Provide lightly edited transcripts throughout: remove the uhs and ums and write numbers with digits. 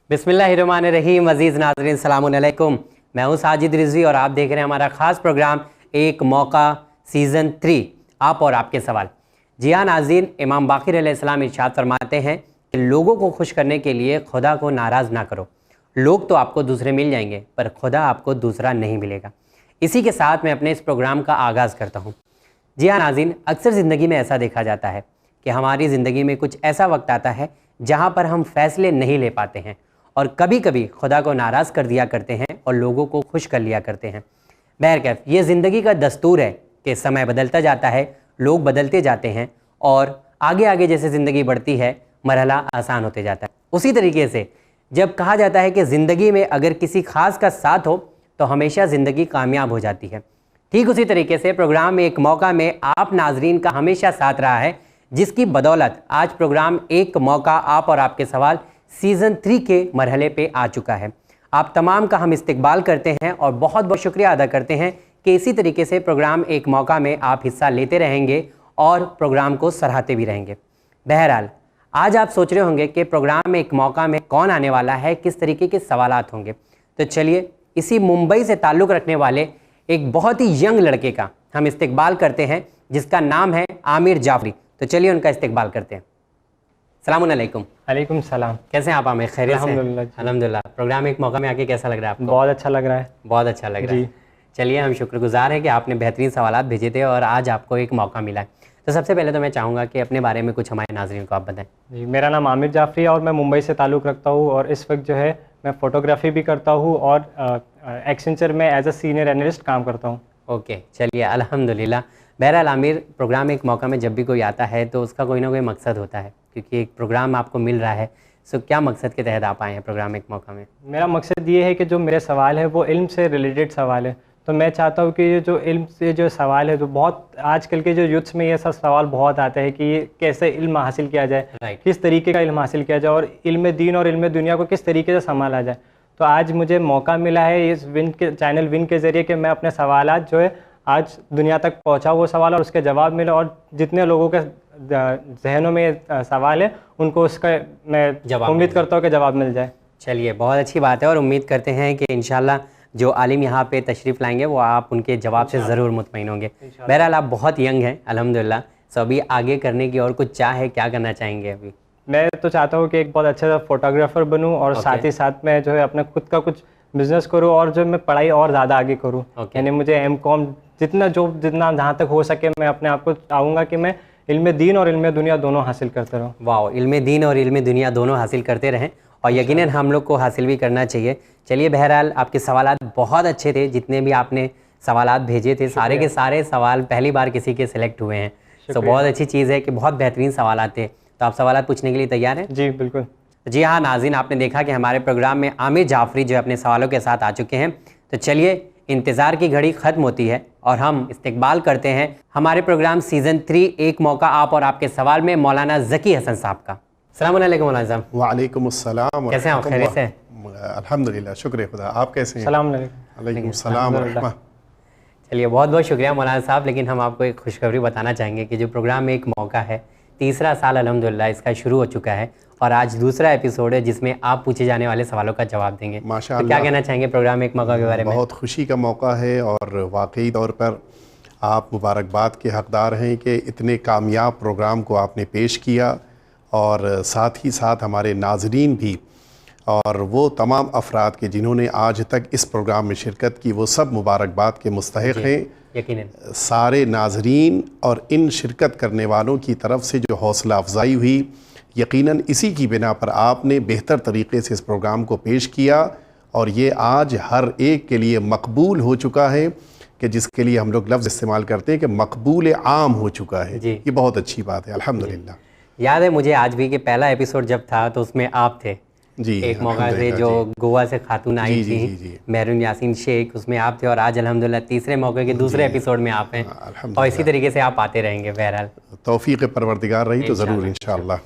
बिस्मिल्लाहिर्रहमानिर्रहीम। अज़ीज़ नाज़रीन सलामुन अलैकुम। मैं हूँ साजिद रिजवी और आप देख रहे हैं हमारा ख़ास प्रोग्राम एक मौका सीज़न 3, आप और आपके सवाल। जी हाँ नाज़रीन, इमाम बाक़िर अलैहिस्सलाम इरशाद फरमाते हैं कि लोगों को खुश करने के लिए खुदा को नाराज़ ना करो। लोग तो आपको दूसरे मिल जाएंगे पर खुदा आपको दूसरा नहीं मिलेगा। इसी के साथ मैं अपने इस प्रोग्राम का आगाज़ करता हूँ। जी हाँ नाज़रीन, अक्सर ज़िंदगी में ऐसा देखा जाता है कि हमारी ज़िंदगी में कुछ ऐसा वक्त आता है जहाँ पर हम फ़ैसले नहीं ले पाते हैं और कभी कभी खुदा को नाराज़ कर दिया करते हैं और लोगों को खुश कर लिया करते हैं। बहरकैफ ये ज़िंदगी का दस्तूर है कि समय बदलता जाता है, लोग बदलते जाते हैं और आगे आगे जैसे ज़िंदगी बढ़ती है मरहला आसान होते जाता है। उसी तरीके से जब कहा जाता है कि ज़िंदगी में अगर किसी ख़ास का साथ हो तो हमेशा ज़िंदगी कामयाब हो जाती है, ठीक उसी तरीके से प्रोग्राम एक मौका में आप नाजरीन का हमेशा साथ रहा है, जिसकी बदौलत आज प्रोग्राम एक मौका आप और आपके सवाल सीज़न 3 के मरहले पे आ चुका है। आप तमाम का हम इस्तकबाल करते हैं और बहुत बहुत शुक्रिया अदा करते हैं कि इसी तरीके से प्रोग्राम एक मौका में आप हिस्सा लेते रहेंगे और प्रोग्राम को सराहते भी रहेंगे। बहरहाल आज आप सोच रहे होंगे कि प्रोग्राम एक मौका में कौन आने वाला है, किस तरीके के सवालात होंगे। तो चलिए इसी मुंबई से ताल्लुक़ रखने वाले एक बहुत ही यंग लड़के का हम इस्तकबाल करते हैं जिसका नाम है आमिर जाफरी। तो चलिए उनका इस्तकबाल करते हैं। सलामुन अलैकुम। अलैकुम सलाम। कैसे हैं आप आमिर? खैरियत से? अल्हम्दुलिल्लाह। अल्हम्दुलिल्लाह। प्रोग्राम एक मौका में आके कैसा लग रहा है आपको? बहुत अच्छा लग रहा है। बहुत अच्छा लग रहा है। चलिए हम शुक्रगुजार हैं कि आपने बेहतरीन सवालात भेजे थे और आज आपको एक मौका मिला है। तो सबसे पहले तो मैं चाहूँगा कि अपने बारे में कुछ हमारे नाज़रीन को आप बताएं। जी, मेरा नाम आमिर जाफरी है और मैं मुंबई से ताल्लुक़ रखता हूँ और इस वक्त जो है मैं फ़ोटोग्राफ़ी भी करता हूँ और एक्सेंचर में एज अ सीनियर एनालिस्ट काम करता हूँ। ओके, चलिए अल्हम्दुलिल्लाह। बहरहाल आमिर, प्रोग्राम एक मौका में जब भी कोई आता है तो उसका कोई ना कोई मकसद होता है, क्योंकि एक प्रोग्राम आपको मिल रहा है। सो क्या मकसद के तहत आप आए हैं प्रोग्राम एक मौका में? मेरा मकसद ये है कि जो मेरे सवाल है वो इल्म से रिलेटेड सवाल है, तो मैं चाहता हूँ कि ये जो इल्म से जो सवाल है तो बहुत आजकल के जो यूथ्स में ये सब सवाल बहुत आते हैं कि ये कैसे इल्म हासिल किया जाए, किस तरीके का इल्म हासिल किया जाए और इल्म दीन और इल्म दुनिया को किस तरीके से संभाला जाए। तो आज मुझे मौका मिला है इस चैनल विन के ज़रिए कि मैं अपने सवालात जो है आज दुनिया तक पहुँचाऊँ वो सवाल और उसके जवाब मिले और जितने लोगों के जहनों में सवाल है उनको उसका मैं उम्मीद करता हूँ कि जवाब मिल जाए। चलिए बहुत अच्छी बात है और उम्मीद करते हैं कि इंशाल्लाह जो आलिम यहाँ पे तशरीफ़ लाएंगे वो आप उनके जवाब से ज़रूर मुतमईन होंगे। बहरहाल आप बहुत यंग हैं अल्हम्दुलिल्लाह। सो अभी आगे करने की और कुछ चाह है, क्या करना चाहेंगे अभी? मैं तो चाहता हूँ कि एक बहुत अच्छा फोटोग्राफ़र बनूँ और साथ ही साथ मैं जो है अपना खुद का कुछ बिज़नेस करूँ और जो मैं पढ़ाई और ज़्यादा आगे करूँ। यानी मुझे M.Com जितना जहाँ तक हो सके मैं अपने आप को चाहूँगा कि मैं इल्म दीन और इल्म दुनिया दोनों हासिल करते रहूँ। वाह, इल्म दीन और इल्म दुनिया दोनों हासिल करते रहें और यकीनन हम लोग को हासिल भी करना चाहिए। चलिए बहरहाल आपके सवालात बहुत अच्छे थे, जितने भी आपने सवालात भेजे थे सारे के सारे सवाल पहली बार किसी के सिलेक्ट हुए हैं। तो बहुत अच्छी चीज़ है कि बहुत बेहतरीन सवालात थे। तो आप सवालात पूछने के लिए तैयार हैं? जी बिल्कुल। जी हाँ नाज़रीन, आपने देखा कि हमारे प्रोग्राम में आमिर जाफरी जो अपने सवालों के साथ आ चुके हैं। तो चलिए इंतज़ार की घड़ी ख़त्म होती है और हम इस्तकबाल करते हैं हमारे प्रोग्राम सीज़न 3 एक मौका आप और आपके सवाल में मौलाना ज़की हसन साहब का। अस्सलाम वालेकुम मौलाना साहब। वालेकुम अस्सलाम। कैसे हैं आप? खैरियत से? अल्हम्दुलिल्लाह, शुक्र खुदा। आप कैसे हैं? सलाम अलैकुम सलाम व रहमत। चलिए बहुत बहुत शुक्रिया मौलाना साहब। लेकिन हम आपको एक खुशखबरी बताना चाहेंगे कि जो प्रोग्राम एक मौका है, तीसरा साल अल्हम्दुलिल्लाह इसका शुरू हो चुका है और आज दूसरा एपिसोड है जिसमें आप पूछे जाने वाले सवालों का जवाब देंगे। माशाअल्लाह। तो क्या कहना चाहेंगे प्रोग्राम एक मौका के बारे में? बहुत खुशी का मौका है और वाकई तौर पर आप मुबारकबाद के हकदार हैं कि इतने कामयाब प्रोग्राम को आपने पेश किया और साथ ही साथ हमारे नाजरीन भी और वो तमाम अफराद के जिन्होंने आज तक इस प्रोग्राम में शिरकत की वो सब मुबारकबाद के मुस्तहिक हैं। यकीनन सारे नाजरीन और इन शिरकत करने वालों की तरफ से जो हौसला अफजाई हुई, यकीनन इसी की बिना पर आपने बेहतर तरीके से इस प्रोग्राम को पेश किया और ये आज हर एक के लिए मकबूल हो चुका है कि जिसके लिए हम लोग लफ्ज़ इस्तेमाल करते हैं कि मकबूल आम हो चुका है। ये बहुत अच्छी बात है अल्हम्दुलिल्लाह। याद है मुझे आज भी कि पहला एपिसोड जब था तो उसमें आप थे जी, एक मौका से जो गोवा से खातून आई थी मेहरून यासीन शेख, उसमें आप थे और आज अल्हम्दुलिल्लाह तीसरे मौके के दूसरे एपिसोड में आप हैं और इसी तरीके से आप आते रहेंगे। बहरहाल तौफीक परवरदिगार रही तो ज़रूर इंशाअल्लाह।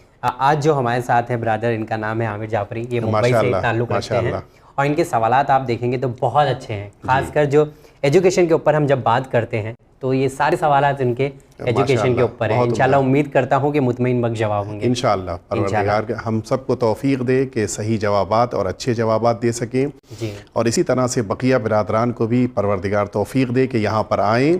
आज जो हमारे साथ है ब्रदर, इनका नाम है आमिर जाफरी, ये मुंबई से ताल्लुक़ रखते हैं और इनके सवालात आप देखेंगे तो बहुत अच्छे हैं, खासकर जो एजुकेशन के ऊपर हम जब बात करते हैं तो ये सारे सवालात इनके एजुकेशन के ऊपर हैं। इंशाल्लाह उम्मीद करता हूँ कि मुतमईन बख्श जवाब होंगे इंशाल्लाह। परवरदिगार हम सबको तौफीक दे कि सही जवाबात और अच्छे जवाबात दे सकें जी। और इसी तरह से बकिया बिरादरान को भी परवरदिगार तौफीक दे कि यहाँ पर आएँ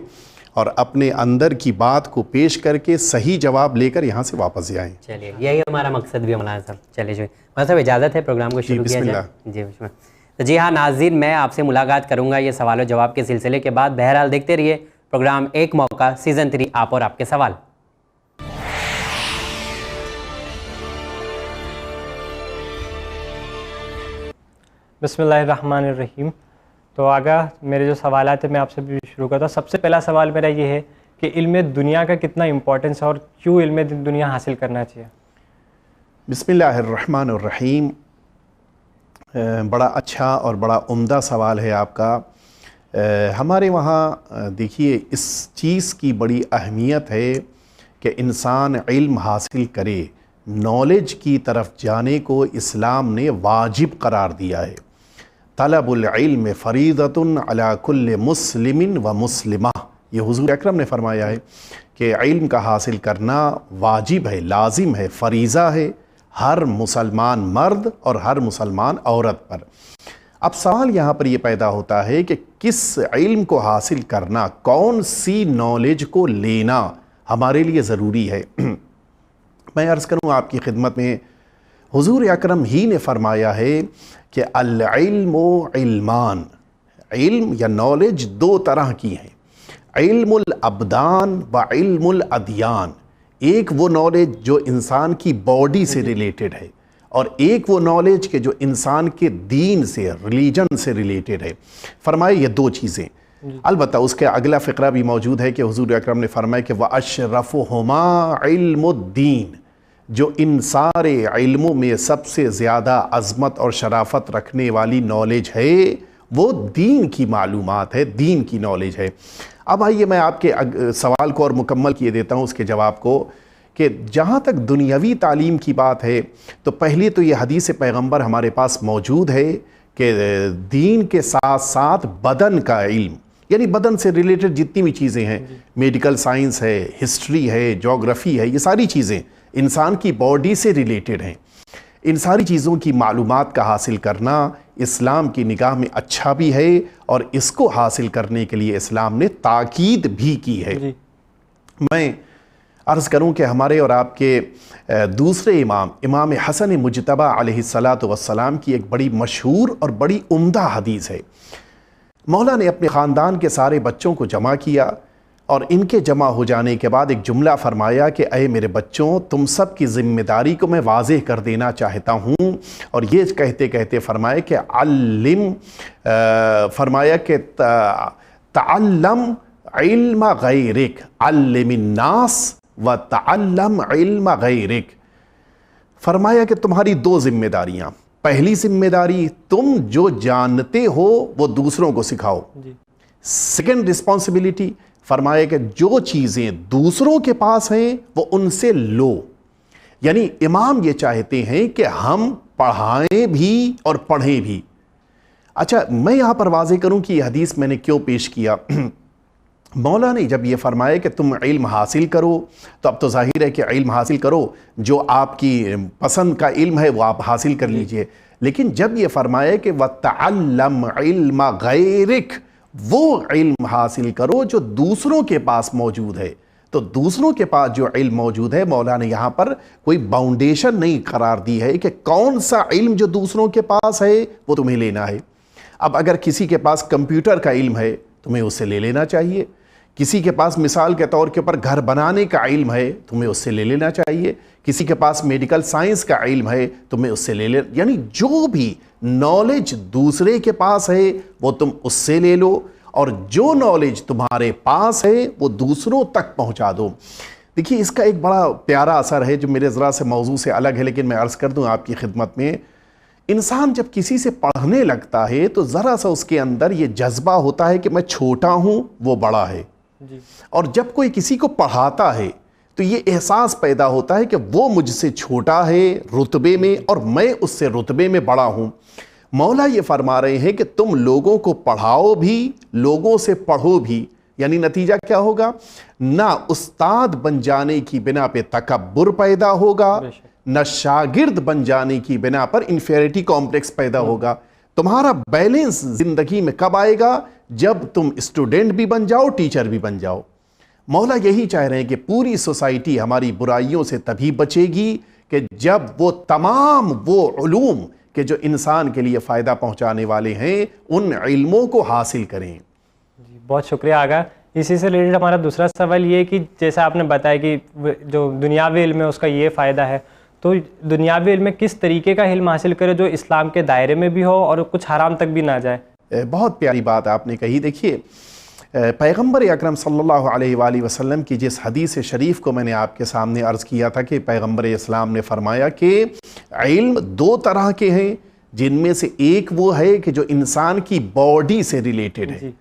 और अपने अंदर की बात को पेश करके सही जवाब लेकर यहाँ से वापस जाएँ। चलिए यही हमारा मकसद भी मौलाना साहब। चलिए जी मौलाना साहब, इजाज़त है प्रोग्राम को शुरू किया जाए। जी बिस्मिल्लाह। तो जी हाँ नाज़रीन, मैं आपसे मुलाकात करूँगा ये सवाल और जवाब के सिलसिले के बाद। बहरहाल देखते रहिए प्रोग्राम एक मौका सीज़न 3, आप और आपके सवाल। बिस्मिल्लाहिर्रहमानिर्रहीम। तो आगा मेरे जो सवाल थे मैं आपसे भी शुरू करता हूँ। सबसे पहला सवाल मेरा ये है कि इल्म दुनिया का कितना इम्पोर्टेंस है और क्यों इल्म दुनिया हासिल करना चाहिए? बिस्मिल्लाहिर्रहमानिर्रहीम। बड़ा अच्छा और बड़ा उम्दा सवाल है आपका। हमारे वहाँ देखिए इस चीज़ की बड़ी अहमियत है कि इंसान इल्म हासिल करे, नॉलेज की तरफ जाने को इस्लाम ने वाजिब करार दिया है। तलबुल इल्म फ़रीदतुन अला कुल्ल मुस्लिमिन व मुस्लिमा, ये हुज़ूर अकरम ने फरमाया है कि इल्म का हासिल करना वाजिब है, लाजिम है, फ़रीज़ा है हर मुसलमान मर्द और हर मुसलमान औरत पर। अब सवाल यहाँ पर ये पैदा होता है कि किस इल्म को हासिल करना, कौन सी नॉलेज को लेना हमारे लिए ज़रूरी है। मैं अर्ज़ करूँ आपकी खिदमत में, हुज़ूर अकरम ही ने फरमाया है कि अल इल्मु इल्मान, इल्म या नॉलेज दो तरह की है, इल्मुल अबदान व इल्मुल अदियान। एक वो नॉलेज जो इंसान की बॉडी से रिलेटेड है और एक वो नॉलेज के जो इंसान के दीन से, रिलीजन से रिलेटेड है। फरमाए ये दो चीज़ें। अलबत्ता उसके अगला फ़िक्रा भी मौजूद है कि हुज़ूर अकरम ने फरमाया कि व अशरफुहुमा इल्मुद्दीन, जो इन सारे इल्मों में सबसे ज़्यादा अज़मत और शराफत रखने वाली नॉलेज है वो दीन की मालूमात है, दीन की नॉलेज है। अब आइए मैं आपके सवाल को और मुकम्मल किए देता हूँ उसके जवाब को, कि जहाँ तक दुनियावी तालीम की बात है तो पहले तो ये हदीस पैगंबर हमारे पास मौजूद है कि दीन के साथ साथ बदन का इल्म, यानी बदन से रिलेटेड जितनी भी चीज़ें हैं, मेडिकल साइंस है, हिस्ट्री है, जोग्राफ़ी है, ये सारी चीज़ें इंसान की बॉडी से रिलेटेड हैं। इन सारी चीज़ों की मालूमात का हासिल करना इस्लाम की निगाह में अच्छा भी है और इसको हासिल करने के लिए इस्लाम ने ताकीद भी की है। मैं अर्ज़ करूं कि हमारे और आपके दूसरे इमाम हसन मुजतबा अलैहिस्सलातु वस्सलाम की एक बड़ी मशहूर और बड़ी उम्दा हदीस है। मौला ने अपने ख़ानदान के सारे बच्चों को जमा किया और इनके जमा हो जाने के बाद एक जुमला फरमाया कि अय मेरे बच्चों, तुम सब की ज़िम्मेदारी को मैं वाज़ेह कर देना चाहता हूँ। और ये कहते कहते फरमाया कि अल्लिम, फरमाया कि तअल्लम इल्म गैरिक, अल्लिमिन्नास व तअल्लम इल्म गैरिक। फरमाया कि तुम्हारी दो जिम्मेदारियाँ, पहली जिम्मेदारी तुम जो जानते हो वो दूसरों को सिखाओ। सेकेंड रिस्पॉन्सिबिलिटी फरमाया कि जो चीज़ें दूसरों के पास हैं वो उनसे लो। यानी इमाम ये चाहते हैं कि हम पढ़ाएं भी और पढ़ें भी। अच्छा, मैं यहाँ पर वाज़ेह करूँ कि यह हदीस मैंने क्यों पेश किया। मौला ने जब ये फरमाया कि तुम इल्म हासिल करो, तो अब तो जाहिर है कि इल्म हासिल करो, जो आपकी पसंद का इल्म है वो आप हासिल कर लीजिए। लेकिन जब ये फरमाया कि वतअल्लम इल्म गैरिक, वो इल्म हासिल करो जो दूसरों के पास मौजूद है, तो दूसरों के पास जो इल्म मौजूद है, मौला ने यहाँ पर कोई बाउंडेशन नहीं करार दी है कि कौन सा इल्म जो दूसरों के पास है वो तुम्हें लेना है। अब अगर किसी के पास कंप्यूटर का इल्म है तुम्हें उससे ले लेना चाहिए, किसी के पास मिसाल के तौर के ऊपर घर बनाने का इल्म है तुम्हें उससे ले लेना चाहिए, किसी के पास मेडिकल साइंस का इल्म है तुम्हें उससे ले ले, यानी जो भी नॉलेज दूसरे के पास है वो तुम उससे ले लो और जो नॉलेज तुम्हारे पास है वो दूसरों तक पहुंचा दो। देखिए इसका एक बड़ा प्यारा असर है जो मेरे ज़रा से मौजू से अलग है, लेकिन मैं अर्ज़ कर दूं आपकी खिदमत में, इंसान जब किसी से पढ़ने लगता है तो ज़रा सा उसके अंदर ये जज्बा होता है कि मैं छोटा हूँ वो बड़ा है जी। और जब कोई किसी को पढ़ाता है तो ये एहसास पैदा होता है कि वो मुझसे छोटा है रुतबे में और मैं उससे रुतबे में बड़ा हूँ। मौला ये फरमा रहे हैं कि तुम लोगों को पढ़ाओ भी, लोगों से पढ़ो भी। यानी नतीजा क्या होगा? ना उस्ताद बन जाने की बिना पे तकब्बुर पैदा होगा, न शागिर्द बन जाने की बिना पर इंफेरिटी कॉम्प्लेक्स पैदा होगा। तुम्हारा बैलेंस जिंदगी में कब आएगा? जब तुम स्टूडेंट भी बन जाओ, टीचर भी बन जाओ। मौला यही चाह रहे हैं कि पूरी सोसाइटी हमारी बुराइयों से तभी बचेगी कि जब वो तमाम वो उलूम के जो इंसान के लिए फ़ायदा पहुंचाने वाले हैं, उन इल्मों को हासिल करें। जी, बहुत शुक्रिया आगा। इसी से रिलेटेड हमारा दूसरा सवाल ये है कि जैसा आपने बताया कि जो दुनियावी इल्म है उसका ये फ़ायदा है, तो दुनियावी इल्म में किस तरीके का इल्म हासिल करे जो इस्लाम के दायरे में भी हो और कुछ हराम तक भी ना जाए? बहुत प्यारी बात आपने कही। देखिए, पैगंबर अकरम सल्लल्लाहु अलैहि वसल्लम की जिस हदीस शरीफ को मैंने आपके सामने अर्ज़ किया था कि पैगंबर इस्लाम ने फरमाया कि इल्म दो तरह के हैं, जिनमें से एक वो है कि जो इंसान की बॉडी से रिलेटेड है।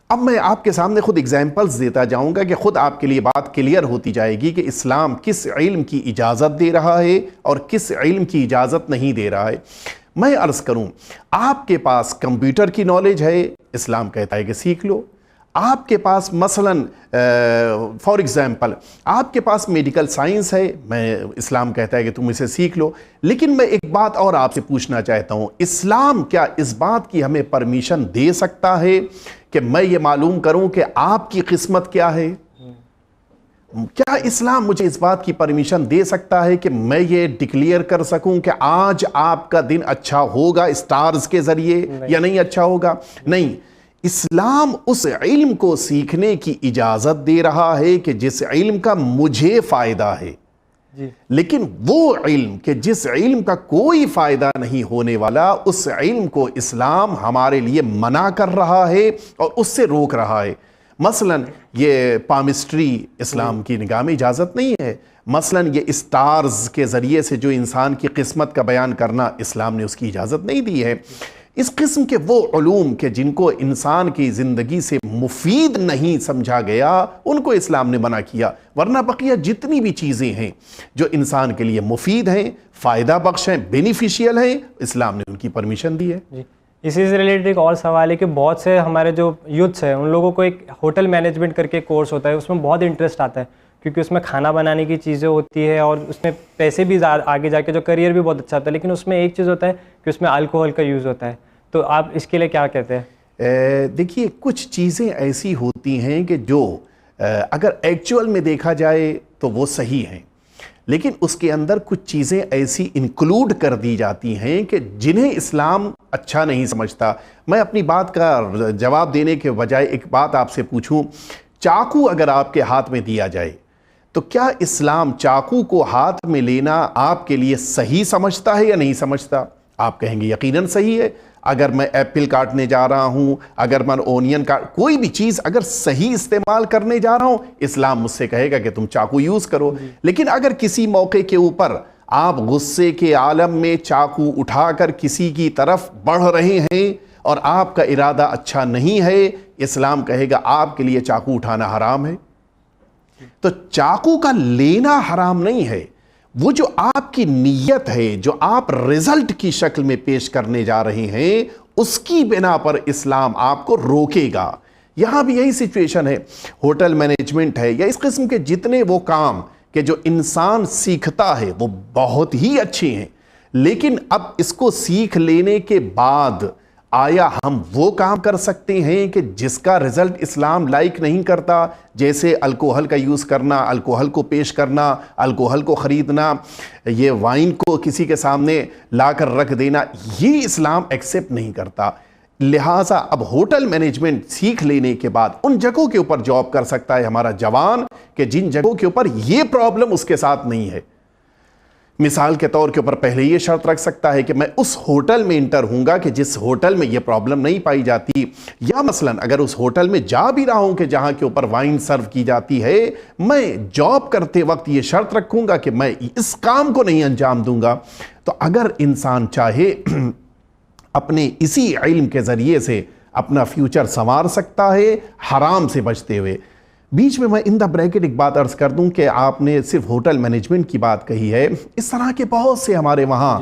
अब मैं आपके सामने खुद एग्जाम्पल्स देता जाऊंगा कि खुद आपके लिए बात क्लियर होती जाएगी कि इस्लाम किस इल्म की इजाज़त दे रहा है और किस इल्म की इजाज़त नहीं दे रहा है। मैं अर्ज़ करूं, आपके पास कंप्यूटर की नॉलेज है, इस्लाम कहता है कि सीख लो। आपके पास मसलन फॉर एग्जांपल आपके पास मेडिकल साइंस है, मैं इस्लाम कहता है कि तुम इसे सीख लो। लेकिन मैं एक बात और आपसे पूछना चाहता हूं, इस्लाम क्या इस बात की हमें परमिशन दे सकता है कि मैं ये मालूम करूं कि आपकी किस्मत क्या है? क्या इस्लाम मुझे इस बात की परमिशन दे सकता है कि मैं ये डिक्लेयर कर सकूं कि आज आपका दिन अच्छा होगा स्टार्स के जरिए या नहीं अच्छा होगा? नहीं। इस्लाम उस इल्म को सीखने की इजाजत दे रहा है कि जिस इल्म का मुझे फायदा है जी। लेकिन वो इल्म कि जिस इल्म का कोई फायदा नहीं होने वाला, उस इल्म को इस्लाम हमारे लिए मना कर रहा है और उससे रोक रहा है। मसलन ये पामिस्ट्री इस्लाम की निगाह में इजाज़त नहीं है। मसलन ये स्टार्स के ज़रिए से जो इंसान की किस्मत का बयान करना, इस्लाम ने उसकी इजाज़त नहीं दी है। इस किस्म के वो उलूम के जिनको इंसान की ज़िंदगी से मुफीद नहीं समझा गया, उनको इस्लाम ने मना किया। वरना बकिया जितनी भी चीज़ें हैं जो इंसान के लिए मुफीद हैं, फ़ायदा बख्श हैं, बेनिफिशियल हैं, इस्लाम ने उनकी परमिशन दी है। जी। इसी से रिलेटेड एक और सवाल है कि बहुत से हमारे जो यूथ्स हैं उन लोगों को एक होटल मैनेजमेंट करके कोर्स होता है, उसमें बहुत इंटरेस्ट आता है क्योंकि उसमें खाना बनाने की चीज़ें होती है और उसमें पैसे भी आगे जाके जो करियर भी बहुत अच्छा होता है। लेकिन उसमें एक चीज़ होता है कि उसमें अल्कोहल का यूज़ होता है, तो आप इसके लिए क्या कहते हैं? देखिए, कुछ चीज़ें ऐसी होती हैं कि जो अगर एक्चुअल में देखा जाए तो वो सही हैं, लेकिन उसके अंदर कुछ चीज़ें ऐसी इंक्लूड कर दी जाती हैं कि जिन्हें इस्लाम अच्छा नहीं समझता। मैं अपनी बात का जवाब देने के बजाय एक बात आपसे पूछूं, चाकू अगर आपके हाथ में दिया जाए तो क्या इस्लाम चाकू को हाथ में लेना आपके लिए सही समझता है या नहीं समझता? आप कहेंगे यकीनन सही है। अगर मैं एप्पल काटने जा रहा हूं, अगर मैं ओनियन काट, कोई भी चीज़ अगर सही इस्तेमाल करने जा रहा हूं, इस्लाम मुझसे कहेगा कि तुम चाकू यूज़ करो। लेकिन अगर किसी मौके के ऊपर आप गुस्से के आलम में चाकू उठाकर किसी की तरफ बढ़ रहे हैं और आपका इरादा अच्छा नहीं है, इस्लाम कहेगा आपके लिए चाकू उठाना हराम है। तो चाकू का लेना हराम नहीं है, वो जो आपकी नीयत है, जो आप रिजल्ट की शक्ल में पेश करने जा रहे हैं, उसकी बिना पर इस्लाम आपको रोकेगा। यहां भी यही सिचुएशन है। होटल मैनेजमेंट है या इस किस्म के जितने वो काम कि जो इंसान सीखता है वो बहुत ही अच्छे हैं, लेकिन अब इसको सीख लेने के बाद आया हम वो काम कर सकते हैं कि जिसका रिजल्ट इस्लाम लाइक नहीं करता, जैसे अल्कोहल का यूज़ करना, अल्कोहल को पेश करना, अल्कोहल को ख़रीदना, ये वाइन को किसी के सामने लाकर रख देना, ये इस्लाम एक्सेप्ट नहीं करता। लिहाजा अब होटल मैनेजमेंट सीख लेने के बाद उन जगहों के ऊपर जॉब कर सकता है हमारा जवान कि जिन जगहों के ऊपर ये प्रॉब्लम उसके साथ नहीं है। मिसाल के तौर के ऊपर पहले ये शर्त रख सकता है कि मैं उस होटल में इंटर हूंगा कि जिस होटल में ये प्रॉब्लम नहीं पाई जाती, या मसलन अगर उस होटल में जा भी रहा हूं कि जहां के ऊपर वाइन सर्व की जाती है, मैं जॉब करते वक्त ये शर्त रखूंगा कि मैं इस काम को नहीं अंजाम दूंगा। तो अगर इंसान चाहे अपने इसी इल्म के ज़रिए से अपना फ्यूचर संवार सकता है हराम से बचते हुए। बीच में मैं इन द ब्रैकेट एक बात अर्ज़ कर दूं कि आपने सिर्फ होटल मैनेजमेंट की बात कही है, इस तरह के बहुत से हमारे वहाँ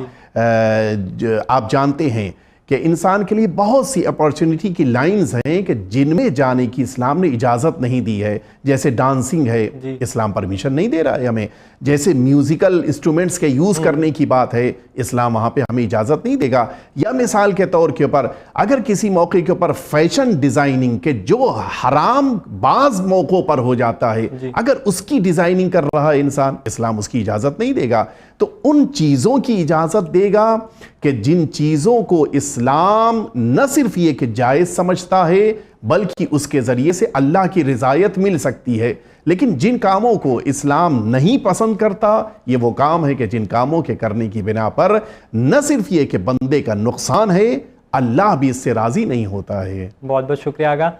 आप जानते हैं कि इंसान के लिए बहुत सी अपॉर्चुनिटी की लाइंस हैं कि जिनमें जाने की इस्लाम ने इजाज़त नहीं दी है। जैसे डांसिंग है, इस्लाम परमिशन नहीं दे रहा है हमें। जैसे म्यूज़िकल इंस्ट्रूमेंट्स के यूज़ करने की बात है, इस्लाम वहाँ पे हमें इजाज़त नहीं देगा। या मिसाल के तौर के ऊपर अगर किसी मौके के ऊपर फैशन डिज़ाइनिंग के जो हराम बाज़ मौक़ों पर हो जाता है, अगर उसकी डिज़ाइनिंग कर रहा है इंसान, इस्लाम उसकी इजाज़त नहीं देगा। तो उन चीज़ों की इजाज़त देगा कि जिन चीज़ों को इस्लाम न सिर्फ ये कि जायज़ समझता है बल्कि उसके ज़रिए से अल्लाह की रिज़ायत मिल सकती है। लेकिन जिन कामों को इस्लाम नहीं पसंद करता, ये वो काम है कि जिन कामों के करने की बिना पर न सिर्फ ये कि बंदे का नुकसान है, अल्लाह भी इससे राज़ी नहीं होता है। बहुत बहुत शुक्रिया आगा।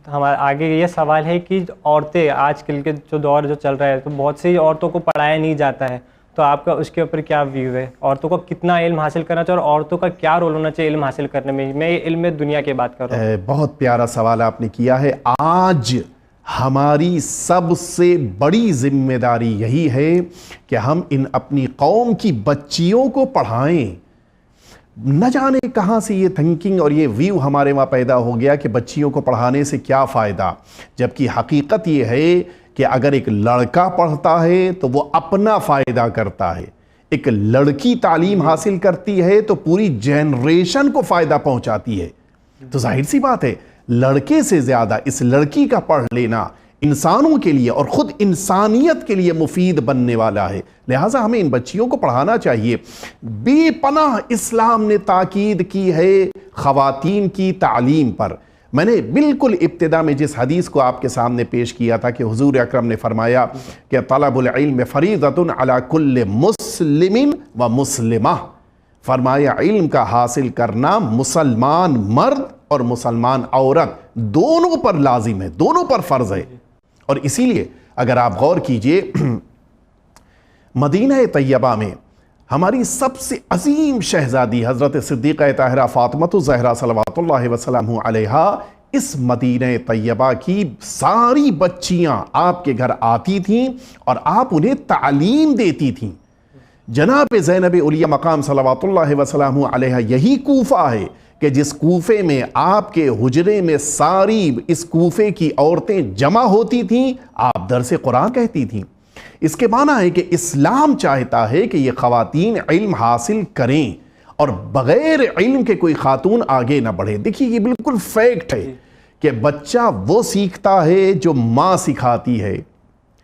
हमारा आगे ये सवाल है कि औरतें आजकल के जो दौर जो चल रहा है, तो बहुत सी औरतों को पढ़ाया नहीं जाता है, तो आपका उसके ऊपर क्या व्यू है? औरतों को कितना इल्म हासिल करना चाहिए और औरतों का क्या रोल होना चाहिए इल्म हासिल करने में? मैं इल्म में दुनिया की बात कर रहा हूँ। बहुत प्यारा सवाल आपने किया है। आज हमारी सबसे बड़ी जिम्मेदारी यही है कि हम इन अपनी कौम की बच्चियों को पढ़ाएं। न जाने कहाँ से ये थिंकिंग और ये व्यू हमारे वहाँ पैदा हो गया कि बच्चियों को पढ़ाने से क्या फ़ायदा, जबकि हकीकत ये है कि अगर एक लड़का पढ़ता है तो वो अपना फ़ायदा करता है, एक लड़की तालीम हासिल करती है तो पूरी जनरेशन को फ़ायदा पहुंचाती है। तो जाहिर सी बात है लड़के से ज़्यादा इस लड़की का पढ़ लेना इंसानों के लिए और ख़ुद इंसानियत के लिए मुफीद बनने वाला है। लिहाजा हमें इन बच्चियों को पढ़ाना चाहिए। बेपनाह इस्लाम ने ताकीद की है ख़वातीन की तालीम पर। मैंने बिल्कुल इब्तिदा में जिस हदीस को आपके सामने पेश किया था कि हुजूर अकरम ने फरमाया कि तलबुल इल्म फरीज़तुन अला कुल्लि मुस्लिमिन व मुस्लिमा, फरमाया इल्म का हासिल करना मुसलमान मर्द और मुसलमान औरत दोनों पर लाजिम है, दोनों पर फ़र्ज़ है। और इसीलिए अगर आप गौर कीजिए मदीना तैयबा में हमारी सबसे अजीम शहजादी हज़रत सिद्दीक़ा ताहिरा फ़ातिमतुज़ ज़हरा सल्लल्लाहु वसल्लम अलैहा, इस मदीना तैयबा की सारी बच्चियां आपके घर आती थीं और आप उन्हें तालीम देती थीं। जनाब ज़ैनब उलिया मकाम सल्लल्लाहु वसल्लम अलैहा यही कूफा है कि जिस कूफे में आपके हुजरे में सारी इस कूफे की औरतें जमा होती थीं, आप दरसे कुरान कहती थीं। इसके माना है कि इस्लाम चाहता है कि ये ख़वातीन इल्म हासिल करें और बग़ैर इल्म के कोई ख़ातून आगे ना बढ़े। देखिए ये बिल्कुल फैक्ट है कि बच्चा वो सीखता है जो माँ सिखाती है।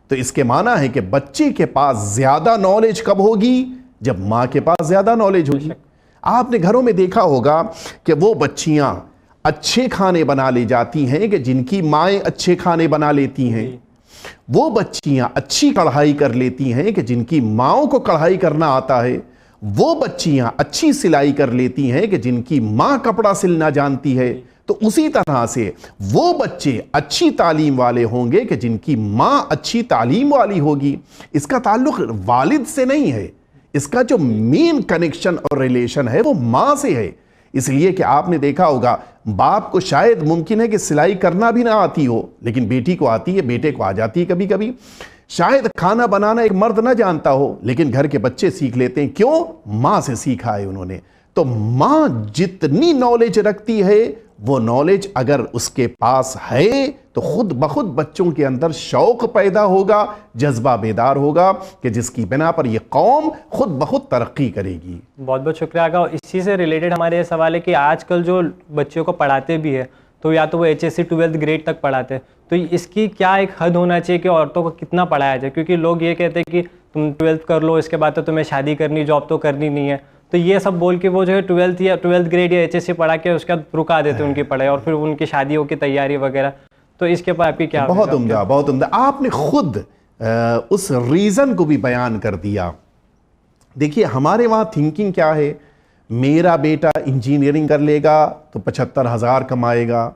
तो इसके माना है कि बच्चे के पास ज़्यादा नॉलेज कब होगी? जब माँ के पास ज़्यादा नॉलेज होगी। आपने घरों में देखा होगा कि वो बच्चियाँ अच्छे खाने बना ले जाती हैं कि जिनकी माएँ अच्छे खाने बना लेती हैं। वो बच्चियां अच्छी कढ़ाई कर लेती हैं कि जिनकी माँओं को कढ़ाई करना आता है। वो बच्चियां अच्छी सिलाई कर लेती हैं कि जिनकी माँ कपड़ा सिलना जानती है। तो उसी तरह से वो बच्चे अच्छी तालीम वाले होंगे कि जिनकी माँ अच्छी तालीम वाली होगी। इसका ताल्लुक वालिद से नहीं है, इसका जो मेन कनेक्शन और रिलेशन है वो माँ से है। इसलिए कि आपने देखा होगा बाप को शायद मुमकिन है कि सिलाई करना भी ना आती हो, लेकिन बेटी को आती है, बेटे को आ जाती है कभी कभी। शायद खाना बनाना एक मर्द ना जानता हो, लेकिन घर के बच्चे सीख लेते हैं। क्यों? माँ से सीखा है उन्होंने। तो माँ जितनी नॉलेज रखती है वो नॉलेज अगर उसके पास है तो खुद ब खुद बच्चों के अंदर शौक पैदा होगा, जज्बा बेदार होगा कि जिसकी बिना पर ये कौम खुद ब खुद तरक्की करेगी। बहुत बहुत शुक्रिया आगा। इसी से रिलेटेड हमारे ये सवाल है कि आजकल जो बच्चों को पढ़ाते भी है तो या तो वो HSC 12th ग्रेड तक पढ़ाते हैं, तो इसकी क्या एक हद होना चाहिए कि औरतों को कितना पढ़ाया जाए? क्योंकि लोग ये कहते हैं कि तुम 12th कर लो, इसके बाद तो तुम्हें शादी करनी, जॉब तो करनी नहीं है। तो ये सब बोल के वो जो है 12th ग्रेड या HSC पढ़ा के उसके बाद रुका देते हैं उनकी पढ़ाई और फिर उनकी शादियों की तैयारी वगैरह। तो इसके ऊपर आपकी क्या? बहुत उम्दा, बहुत उम्दा। आपने खुद उस रीज़न को भी बयान कर दिया। देखिए हमारे वहाँ थिंकिंग क्या है, मेरा बेटा इंजीनियरिंग कर लेगा तो 75,000 कमाएगा,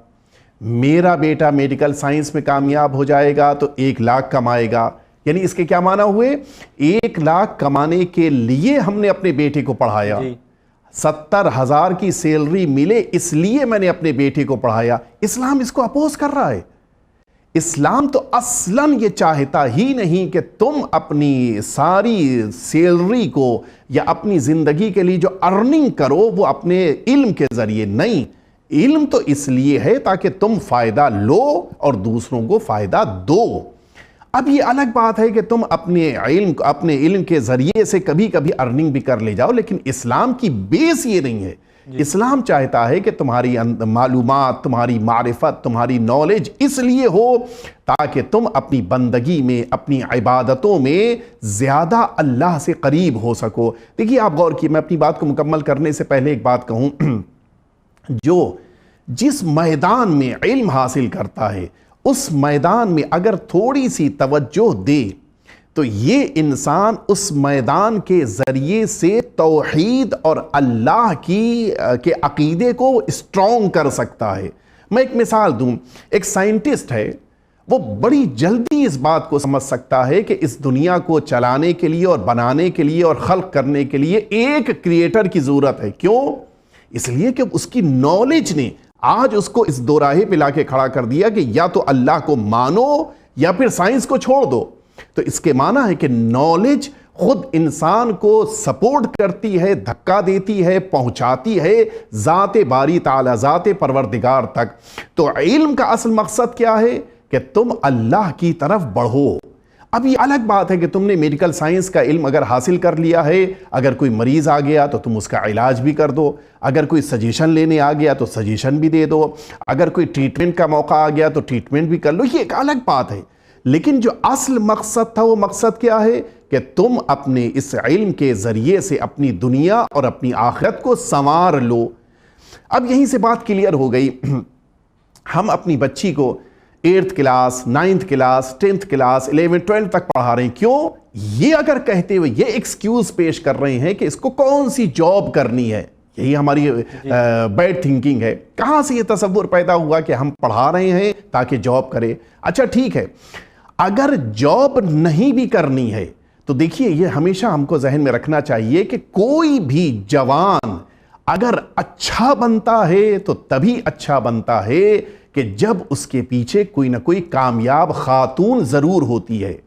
मेरा बेटा मेडिकल साइंस में कामयाब हो जाएगा तो 1 लाख कमाएगा। यानी इसके क्या माना हुए? 1 लाख कमाने के लिए हमने अपने बेटे को पढ़ाया, 70,000 की सैलरी मिले इसलिए मैंने अपने बेटे को पढ़ाया। इस्लाम इसको अपोज कर रहा है। इस्लाम तो असलन ये चाहता ही नहीं कि तुम अपनी सारी सैलरी को या अपनी ज़िंदगी के लिए जो अर्निंग करो वो अपने इल्म के ज़रिए नहीं। इल्म तो इसलिए है ताकि तुम फ़ायदा लो और दूसरों को फ़ायदा दो। अब ये अलग बात है कि तुम अपने इल्म के ज़रिए से कभी कभी अर्निंग भी कर ले जाओ, लेकिन इस्लाम की बेस ये नहीं है। इस्लाम चाहता है कि तुम्हारी मालूमात, तुम्हारी मारिफत, तुम्हारी नॉलेज इसलिए हो ताकि तुम अपनी बंदगी में, अपनी इबादतों में ज़्यादा अल्लाह से करीब हो सको। देखिए, आप गौर किए, मैं अपनी बात को मुकम्मल करने से पहले एक बात कहूँ, जो जिस मैदान में इल्म हासिल करता है उस मैदान में अगर थोड़ी सी तवज्जो दे तो ये इंसान उस मैदान के ज़रिए से तौहीद और अल्लाह के अकीदे को स्ट्रॉन्ग कर सकता है। मैं एक मिसाल दूं, एक साइंटिस्ट है, वो बड़ी जल्दी इस बात को समझ सकता है कि इस दुनिया को चलाने के लिए और बनाने के लिए और खल्क करने के लिए एक क्रिएटर की ज़रूरत है। क्यों? इसलिए कि उसकी नॉलेज ने आज उसको इस दोराहे पे लाके खड़ा कर दिया कि या तो अल्लाह को मानो या फिर साइंस को छोड़ दो। तो इसके माना है कि नॉलेज खुद इंसान को सपोर्ट करती है, धक्का देती है, पहुंचाती है ज़ाते बारी ताला, ज़ाते परवरदिगार तक। तो इल्म का असल मकसद क्या है कि तुम अल्लाह की तरफ बढ़ो। अब ये अलग बात है कि तुमने मेडिकल साइंस का इल्म अगर हासिल कर लिया है, अगर कोई मरीज आ गया तो तुम उसका इलाज भी कर दो, अगर कोई सजेशन लेने आ गया तो सजेशन भी दे दो, अगर कोई ट्रीटमेंट का मौका आ गया तो ट्रीटमेंट भी कर लो, ये एक अलग बात है। लेकिन जो असल मकसद था वो मकसद क्या है कि तुम अपने इस इल्म के ज़रिए से अपनी दुनिया और अपनी आखिरत को संवार लो। अब यहीं से बात क्लियर हो गई। हम अपनी बच्ची को 8th class, 9th class, 10th class, 11th, 12th तक पढ़ा रहे हैं। क्यों? ये अगर कहते हुए ये एक्सक्यूज पेश कर रहे हैं कि इसको कौन सी जॉब करनी है, यही हमारी बैड थिंकिंग है। कहां से ये तसव्वुर पैदा हुआ कि हम पढ़ा रहे हैं ताकि जॉब करे? अच्छा ठीक है, अगर जॉब नहीं भी करनी है तो देखिए, ये हमेशा हमको जहन में रखना चाहिए कि कोई भी जवान अगर अच्छा बनता है तो तभी अच्छा बनता है कि जब उसके पीछे कोई ना कोई कामयाब खातून जरूर होती है।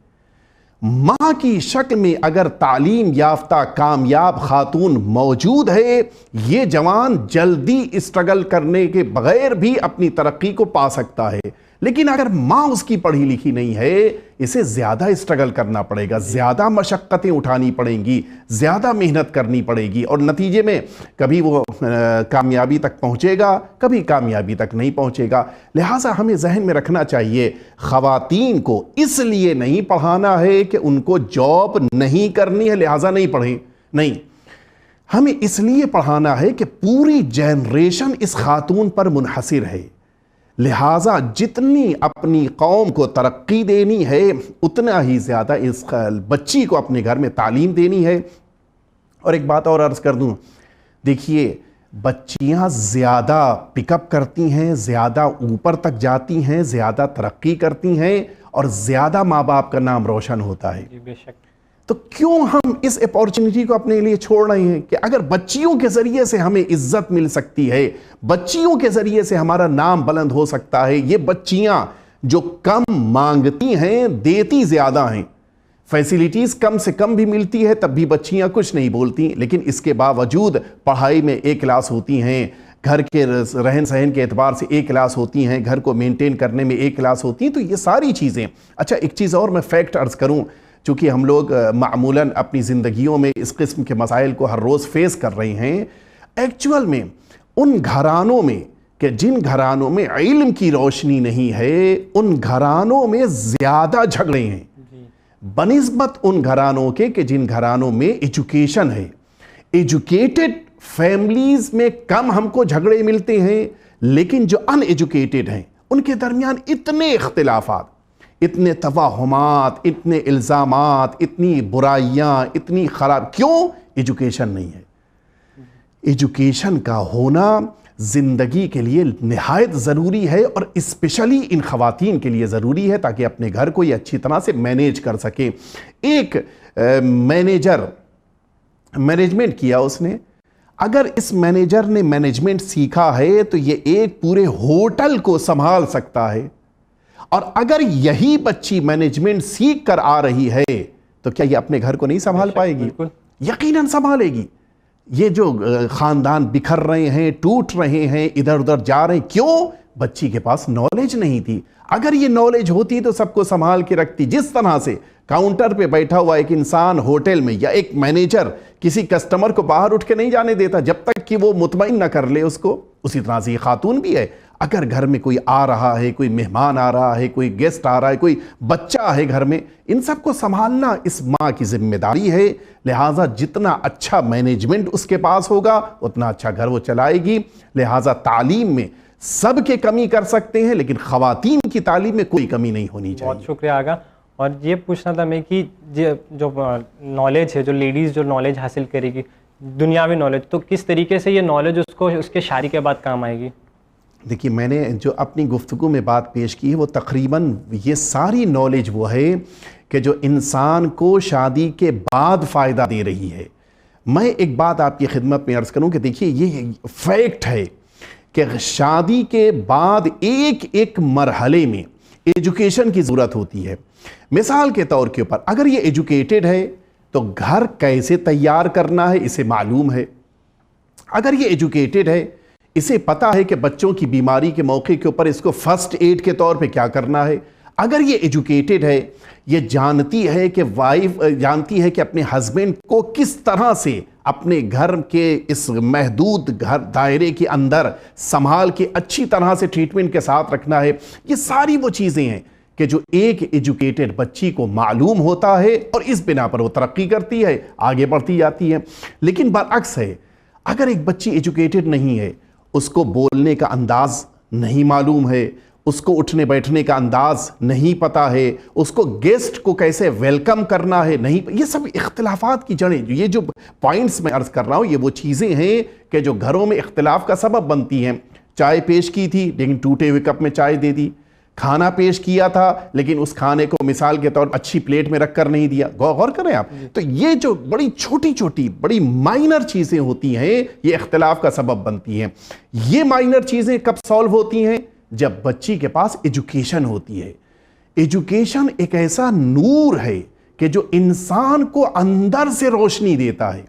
मां की शक्ल में अगर तालीम याफ्ता कामयाब खातून मौजूद है, ये जवान जल्दी स्ट्रगल करने के बगैर भी अपनी तरक्की को पा सकता है। लेकिन अगर मां उसकी पढ़ी लिखी नहीं है, इसे ज्यादा स्ट्रगल करना पड़ेगा, ज्यादा मशक्कतें उठानी पड़ेंगी, ज्यादा मेहनत करनी पड़ेगी और नतीजे में कभी वो कामयाबी तक पहुंचेगा, कभी कामयाबी तक नहीं पहुंचेगा। लिहाजा हमें जहन में रखना चाहिए, ख़वातीन को इसलिए नहीं पढ़ाना है कि उनको जॉब नहीं करनी है लिहाजा नहीं पढ़ें, नहीं, हमें इसलिए पढ़ाना है कि पूरी जनरेशन इस खातून पर मुनहसिर है। लिहाजा जितनी अपनी कौम को तरक्की देनी है उतना ही ज़्यादा इस बच्ची को अपने घर में तालीम देनी है। और एक बात और अर्ज़ कर दूं, देखिए, बच्चियां ज़्यादा पिकअप करती हैं, ज़्यादा ऊपर तक जाती हैं, ज़्यादा तरक्की करती हैं और ज़्यादा माँ बाप का नाम रोशन होता है। बेशक। तो क्यों हम इस अपॉर्चुनिटी को अपने लिए छोड़ रहे हैं कि अगर बच्चियों के ज़रिए से हमें इज्जत मिल सकती है, बच्चियों के ज़रिए से हमारा नाम बुलंद हो सकता है। ये बच्चियां जो कम मांगती हैं देती ज़्यादा हैं, फैसिलिटीज़ कम से कम भी मिलती है तब भी बच्चियां कुछ नहीं बोलती, लेकिन इसके बावजूद पढ़ाई में ए क्लास होती हैं, घर के रहन सहन के एतबार से ए क्लास होती हैं, घर को मेंटेन करने में ए क्लास होती हैं। तो ये सारी चीज़ें। अच्छा, एक चीज़ और मैं फैक्ट अर्ज़ करूँ, चूँकि हम लोग मामूलन अपनी ज़िंदगियों में इस किस्म के मसाइल को हर रोज़ फेस कर रहे हैं, एक्चुअल में उन घरानों में कि जिन घरानों में इल्म की रोशनी नहीं है, उन घरानों में ज़्यादा झगड़े हैं बनिस्बत उन घरानों के कि जिन घरानों में एजुकेशन है। एजुकेटेड फैमिलीज़ में कम हमको झगड़े मिलते हैं, लेकिन जो अनएजुकेटेड हैं उनके दरमियान इतने इख्तिलाफात, इतने तवाहुमात, इतने इल्ज़ामात, इतनी बुराइयां, इतनी खराब। क्यों? एजुकेशन नहीं है। एजुकेशन का होना ज़िंदगी के लिए निहायत ज़रूरी है और स्पेशली इन ख़वातीन के लिए ज़रूरी है ताकि अपने घर को ये अच्छी तरह से मैनेज कर सके। एक मैनेजर मैनेजमेंट किया उसने, अगर इस मैनेजर ने मैनेजमेंट सीखा है तो ये एक पूरे होटल को संभाल सकता है। और अगर यही बच्ची मैनेजमेंट सीख कर आ रही है तो क्या ये अपने घर को नहीं संभाल पाएगी? यकीनन संभालेगी। ये जो खानदान बिखर रहे हैं, टूट रहे हैं, इधर उधर जा रहे हैं, क्यों? बच्ची के पास नॉलेज नहीं थी। अगर ये नॉलेज होती तो सबको संभाल के रखती। जिस तरह से काउंटर पे बैठा हुआ एक इंसान होटल में या एक मैनेजर किसी कस्टमर को बाहर उठ के नहीं जाने देता जब तक कि वो मुतमईन न कर ले उसको, उसी तरह से ये खातून भी है। अगर घर में कोई आ रहा है, कोई मेहमान आ रहा है, कोई गेस्ट आ रहा है, कोई बच्चा है घर में, इन सबको संभालना इस माँ की जिम्मेदारी है। लिहाजा जितना अच्छा मैनेजमेंट उसके पास होगा उतना अच्छा घर वो चलाएगी। लिहाजा तालीम में सबके कमी कर सकते हैं, लेकिन खवातीन की तालीम में कोई कमी नहीं होनी चाहिए। बहुत शुक्रिया आगा। और ये पूछना था मैं कि जो नॉलेज है, जो लेडीज़ जो नॉलेज हासिल करेगी, दुनियावी नॉलेज, तो किस तरीके से ये नॉलेज उसको उसके शादी के बाद काम आएगी? देखिए, मैंने जो अपनी गुफ्तगू में बात पेश की है वो तकरीबन ये सारी नॉलेज वो है कि जो इंसान को शादी के बाद फ़ायदा दे रही है। मैं एक बात आपकी खिदमत में अर्ज़ करूं कि देखिए, ये फैक्ट है कि शादी के बाद एक एक मरहले में एजुकेशन की ज़रूरत होती है। मिसाल के तौर के ऊपर अगर ये एजुकेटेड है तो घर कैसे तैयार करना है इसे मालूम है। अगर ये एजुकेटेड है, इसे पता है कि बच्चों की बीमारी के मौके के ऊपर इसको फर्स्ट एड के तौर पे क्या करना है। अगर ये एजुकेटेड है, ये जानती है कि वाइफ जानती है कि अपने हस्बैंड को किस तरह से अपने घर के इस महदूद घर दायरे के अंदर संभाल के अच्छी तरह से ट्रीटमेंट के साथ रखना है। ये सारी वो चीज़ें हैं कि जो एक एजुकेटेड बच्ची को मालूम होता है और इस बिना पर वो तरक्की करती है, आगे बढ़ती जाती है। लेकिन बरअक्स है, अगर एक बच्ची एजुकेटेड नहीं है, उसको बोलने का अंदाज नहीं मालूम है, उसको उठने बैठने का अंदाज नहीं पता है, उसको गेस्ट को कैसे वेलकम करना है नहीं, ये सब इख्तिलाफात की जड़ें, ये जो पॉइंट्स मैं अर्ज़ कर रहा हूँ, ये वो चीज़ें हैं कि जो घरों में इख्तिलाफ का सबब बनती हैं। चाय पेश की थी लेकिन टूटे हुए कप में चाय दे दी, खाना पेश किया था लेकिन उस खाने को मिसाल के तौर पर अच्छी प्लेट में रख कर नहीं दिया। गौर करें आप, तो ये जो बड़ी छोटी छोटी बड़ी माइनर चीज़ें होती हैं, ये इख्तिलाफ का सबब बनती हैं। ये माइनर चीज़ें कब सॉल्व होती हैं? जब बच्ची के पास एजुकेशन होती है। एजुकेशन एक ऐसा नूर है कि जो इंसान को अंदर से रोशनी देता है।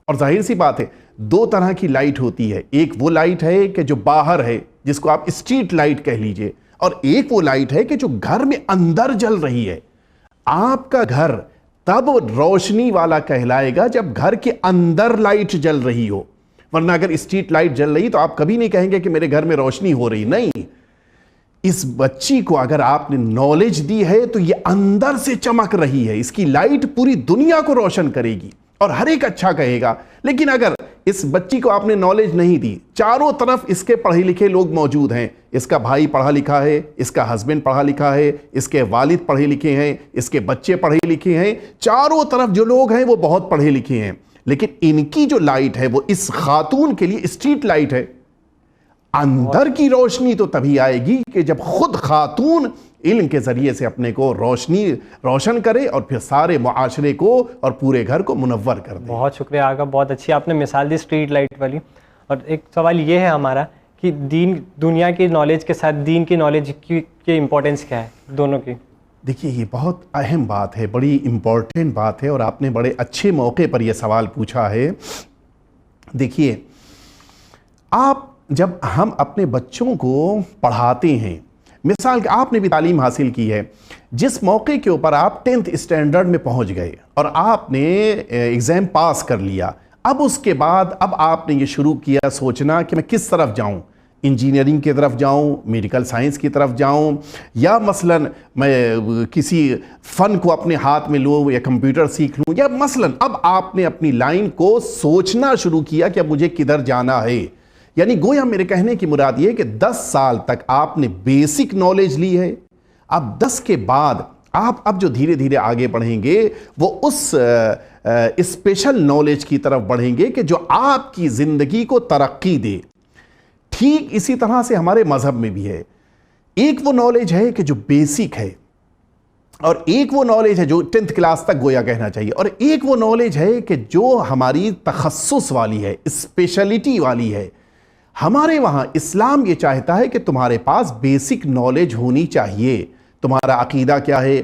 और जाहिर सी बात है, दो तरह की लाइट होती है। एक वो लाइट है कि जो बाहर है, जिसको आप स्ट्रीट लाइट कह लीजिए, और एक वो लाइट है कि जो घर में अंदर जल रही है। आपका घर तब रोशनी वाला कहलाएगा जब घर के अंदर लाइट जल रही हो, वरना अगर स्ट्रीट लाइट जल रही तो आप कभी नहीं कहेंगे कि मेरे घर में रोशनी हो रही। नहीं, इस बच्ची को अगर आपने नॉलेज दी है तो ये अंदर से चमक रही है, इसकी लाइट पूरी दुनिया को रोशन करेगी और हर एक अच्छा कहेगा। लेकिन अगर इस बच्ची को आपने नॉलेज नहीं दी, चारों तरफ इसके पढ़े लिखे लोग मौजूद हैं, इसका भाई पढ़ा लिखा है, इसका हस्बैंड पढ़ा लिखा है, इसके वालिद पढ़े लिखे हैं, इसके बच्चे पढ़े लिखे हैं, चारों तरफ जो लोग हैं वो बहुत पढ़े लिखे हैं, लेकिन इनकी जो लाइट है वो इस खातून के लिए स्ट्रीट लाइट है। अंदर की रोशनी तो तभी आएगी कि जब खुद खातून इल्म के जरिए से अपने को रोशन करे और फिर सारे मुआशरे को और पूरे घर को मुनव्वर कर दे। बहुत शुक्रिया आगा, बहुत अच्छी आपने मिसाल दी स्ट्रीट लाइट वाली। और एक सवाल ये है हमारा कि दुनिया की नॉलेज के साथ दीन की नॉलेज की इम्पोर्टेंस क्या है, दोनों की? देखिए, ये बहुत अहम बात है, बड़ी इम्पोर्टेंट बात है और आपने बड़े अच्छे मौके पर यह सवाल पूछा है। देखिए, जब हम अपने बच्चों को पढ़ाते हैं, मिसाल आपने भी तालीम हासिल की है, जिस मौके के ऊपर आप 10th स्टैंडर्ड में पहुंच गए और आपने एग्ज़ाम पास कर लिया, अब उसके बाद अब आपने ये शुरू किया सोचना कि मैं किस तरफ जाऊं, इंजीनियरिंग की तरफ जाऊं, मेडिकल साइंस की तरफ जाऊं, या मसलन मैं किसी फ़न को अपने हाथ में लूँ या कंप्यूटर सीख लूँ, या मसलन अब आपने अपनी लाइन को सोचना शुरू किया कि अब मुझे किधर जाना है। यानी गोया मेरे कहने की मुराद ये कि 10 साल तक आपने बेसिक नॉलेज ली है। अब 10 के बाद आप अब जो धीरे धीरे आगे बढ़ेंगे वो उस स्पेशल नॉलेज की तरफ बढ़ेंगे कि जो आपकी ज़िंदगी को तरक्की दे। ठीक इसी तरह से हमारे मज़हब में भी है। एक वो नॉलेज है कि जो बेसिक है, और एक वो नॉलेज है जो 10th क्लास तक गोया कहना चाहिए, और एक वो नॉलेज है कि जो हमारी तखस्सुस वाली है, स्पेशलिटी वाली है। हमारे वहाँ इस्लाम ये चाहता है कि तुम्हारे पास बेसिक नॉलेज होनी चाहिए। तुम्हारा अकीदा क्या है,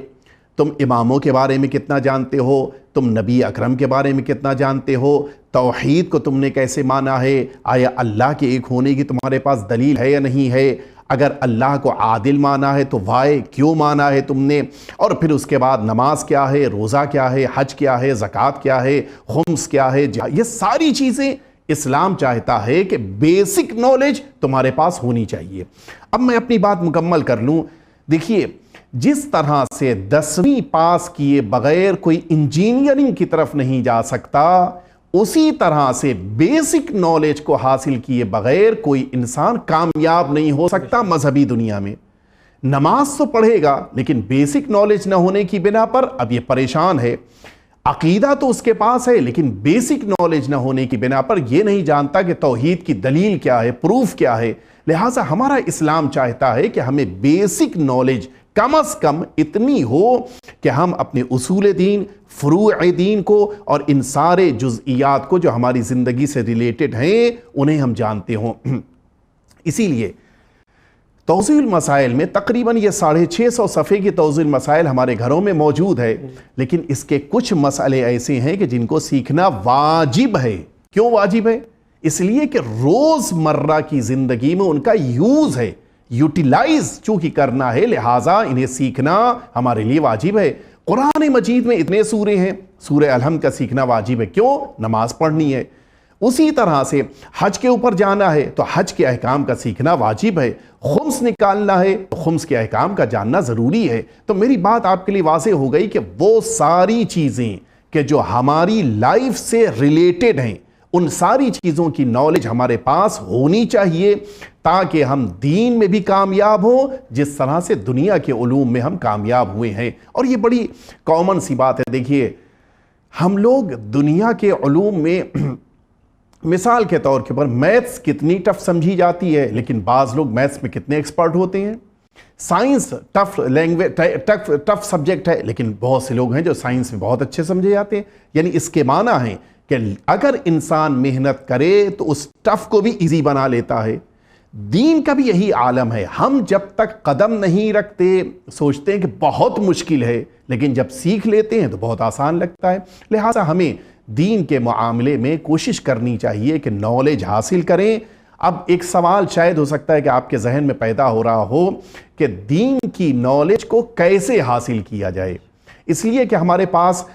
तुम इमामों के बारे में कितना जानते हो, तुम नबी अकरम के बारे में कितना जानते हो, तौहीद को तुमने कैसे माना है, आया अल्लाह के एक होने की तुम्हारे पास दलील है या नहीं है, अगर अल्लाह को आदिल माना है तो वाय क्यों माना है तुमने, और फिर उसके बाद नमाज क्या है, रोज़ा क्या है, हज क्या है, ज़कात क्या है, खुम्स क्या है, ये सारी चीज़ें इस्लाम चाहता है कि बेसिक नॉलेज तुम्हारे पास होनी चाहिए। अब मैं अपनी बात मुकम्मल कर लूँ। देखिए, जिस तरह से 10वीं पास किए बगैर कोई इंजीनियरिंग की तरफ नहीं जा सकता, उसी तरह से बेसिक नॉलेज को हासिल किए बगैर कोई इंसान कामयाब नहीं हो सकता मजहबी दुनिया में। नमाज तो पढ़ेगा लेकिन बेसिक नॉलेज न होने की बिना पर अब ये परेशान है। अकीदा तो उसके पास है लेकिन बेसिक नॉलेज न होने की बिना पर यह नहीं जानता कि तौहीद की दलील क्या है, प्रूफ क्या है। लिहाजा हमारा इस्लाम चाहता है कि हमें बेसिक नॉलेज कम से कम इतनी हो कि हम अपने उसूल दीन, फ़ुरूअ दीन को और इन सारे जुज़इयात को जो हमारी ज़िंदगी से रिलेटेड हैं उन्हें हम जानते हों। इसीलिए तौज़ील मसाइल में तकरीबन ये 650 सफ़े की तौज़ील मसाइल हमारे घरों में मौजूद है, लेकिन इसके कुछ मसले ऐसे हैं कि जिनको सीखना वाजिब है। क्यों वाजिब है? इसलिए कि रोज़मर्रा की ज़िंदगी में उनका यूज़ है, यूटिलाइज चूंकि करना है, लिहाजा इन्हें सीखना हमारे लिए वाजिब है। कुरान मजीद में इतने सूरे हैं, सूरे अलहम्द का सीखना वाजिब है। क्यों? नमाज पढ़नी है। उसी तरह से हज के ऊपर जाना है तो हज के अहकाम का सीखना वाजिब है। खुम्स निकालना है तो खुम्स के अहकाम का जानना ज़रूरी है। तो मेरी बात आपके लिए वाज़ेह हो गई कि वो सारी चीज़ें कि जो हमारी लाइफ से रिलेटेड हैं, उन सारी चीज़ों की नॉलेज हमारे पास होनी चाहिए ताकि हम दीन में भी कामयाब हो जिस तरह से दुनिया के उलूम में हम कामयाब हुए हैं। और ये बड़ी कॉमन सी बात है। देखिए, हम लोग दुनिया के उलूम में मिसाल के तौर के ऊपर मैथ्स कितनी टफ समझी जाती है, लेकिन बाज़ लोग मैथ्स में कितने एक्सपर्ट होते हैं। Science tough language tough subject है, लेकिन बहुत से लोग हैं जो साइंस में बहुत अच्छे समझे जाते हैं। यानी इसके माना है कि अगर इंसान मेहनत करे तो उस टफ को भी इजी बना लेता है। दीन का भी यही आलम है। हम जब तक कदम नहीं रखते सोचते हैं कि बहुत मुश्किल है, लेकिन जब सीख लेते हैं तो बहुत आसान लगता है। लिहाजा हमें दीन के मामले में कोशिश करनी चाहिए कि नॉलेज हासिल करें। अब एक सवाल शायद हो सकता है कि आपके जहन में पैदा हो रहा हो कि दीन की नॉलेज को कैसे हासिल किया जाए। इसलिए कि हमारे पास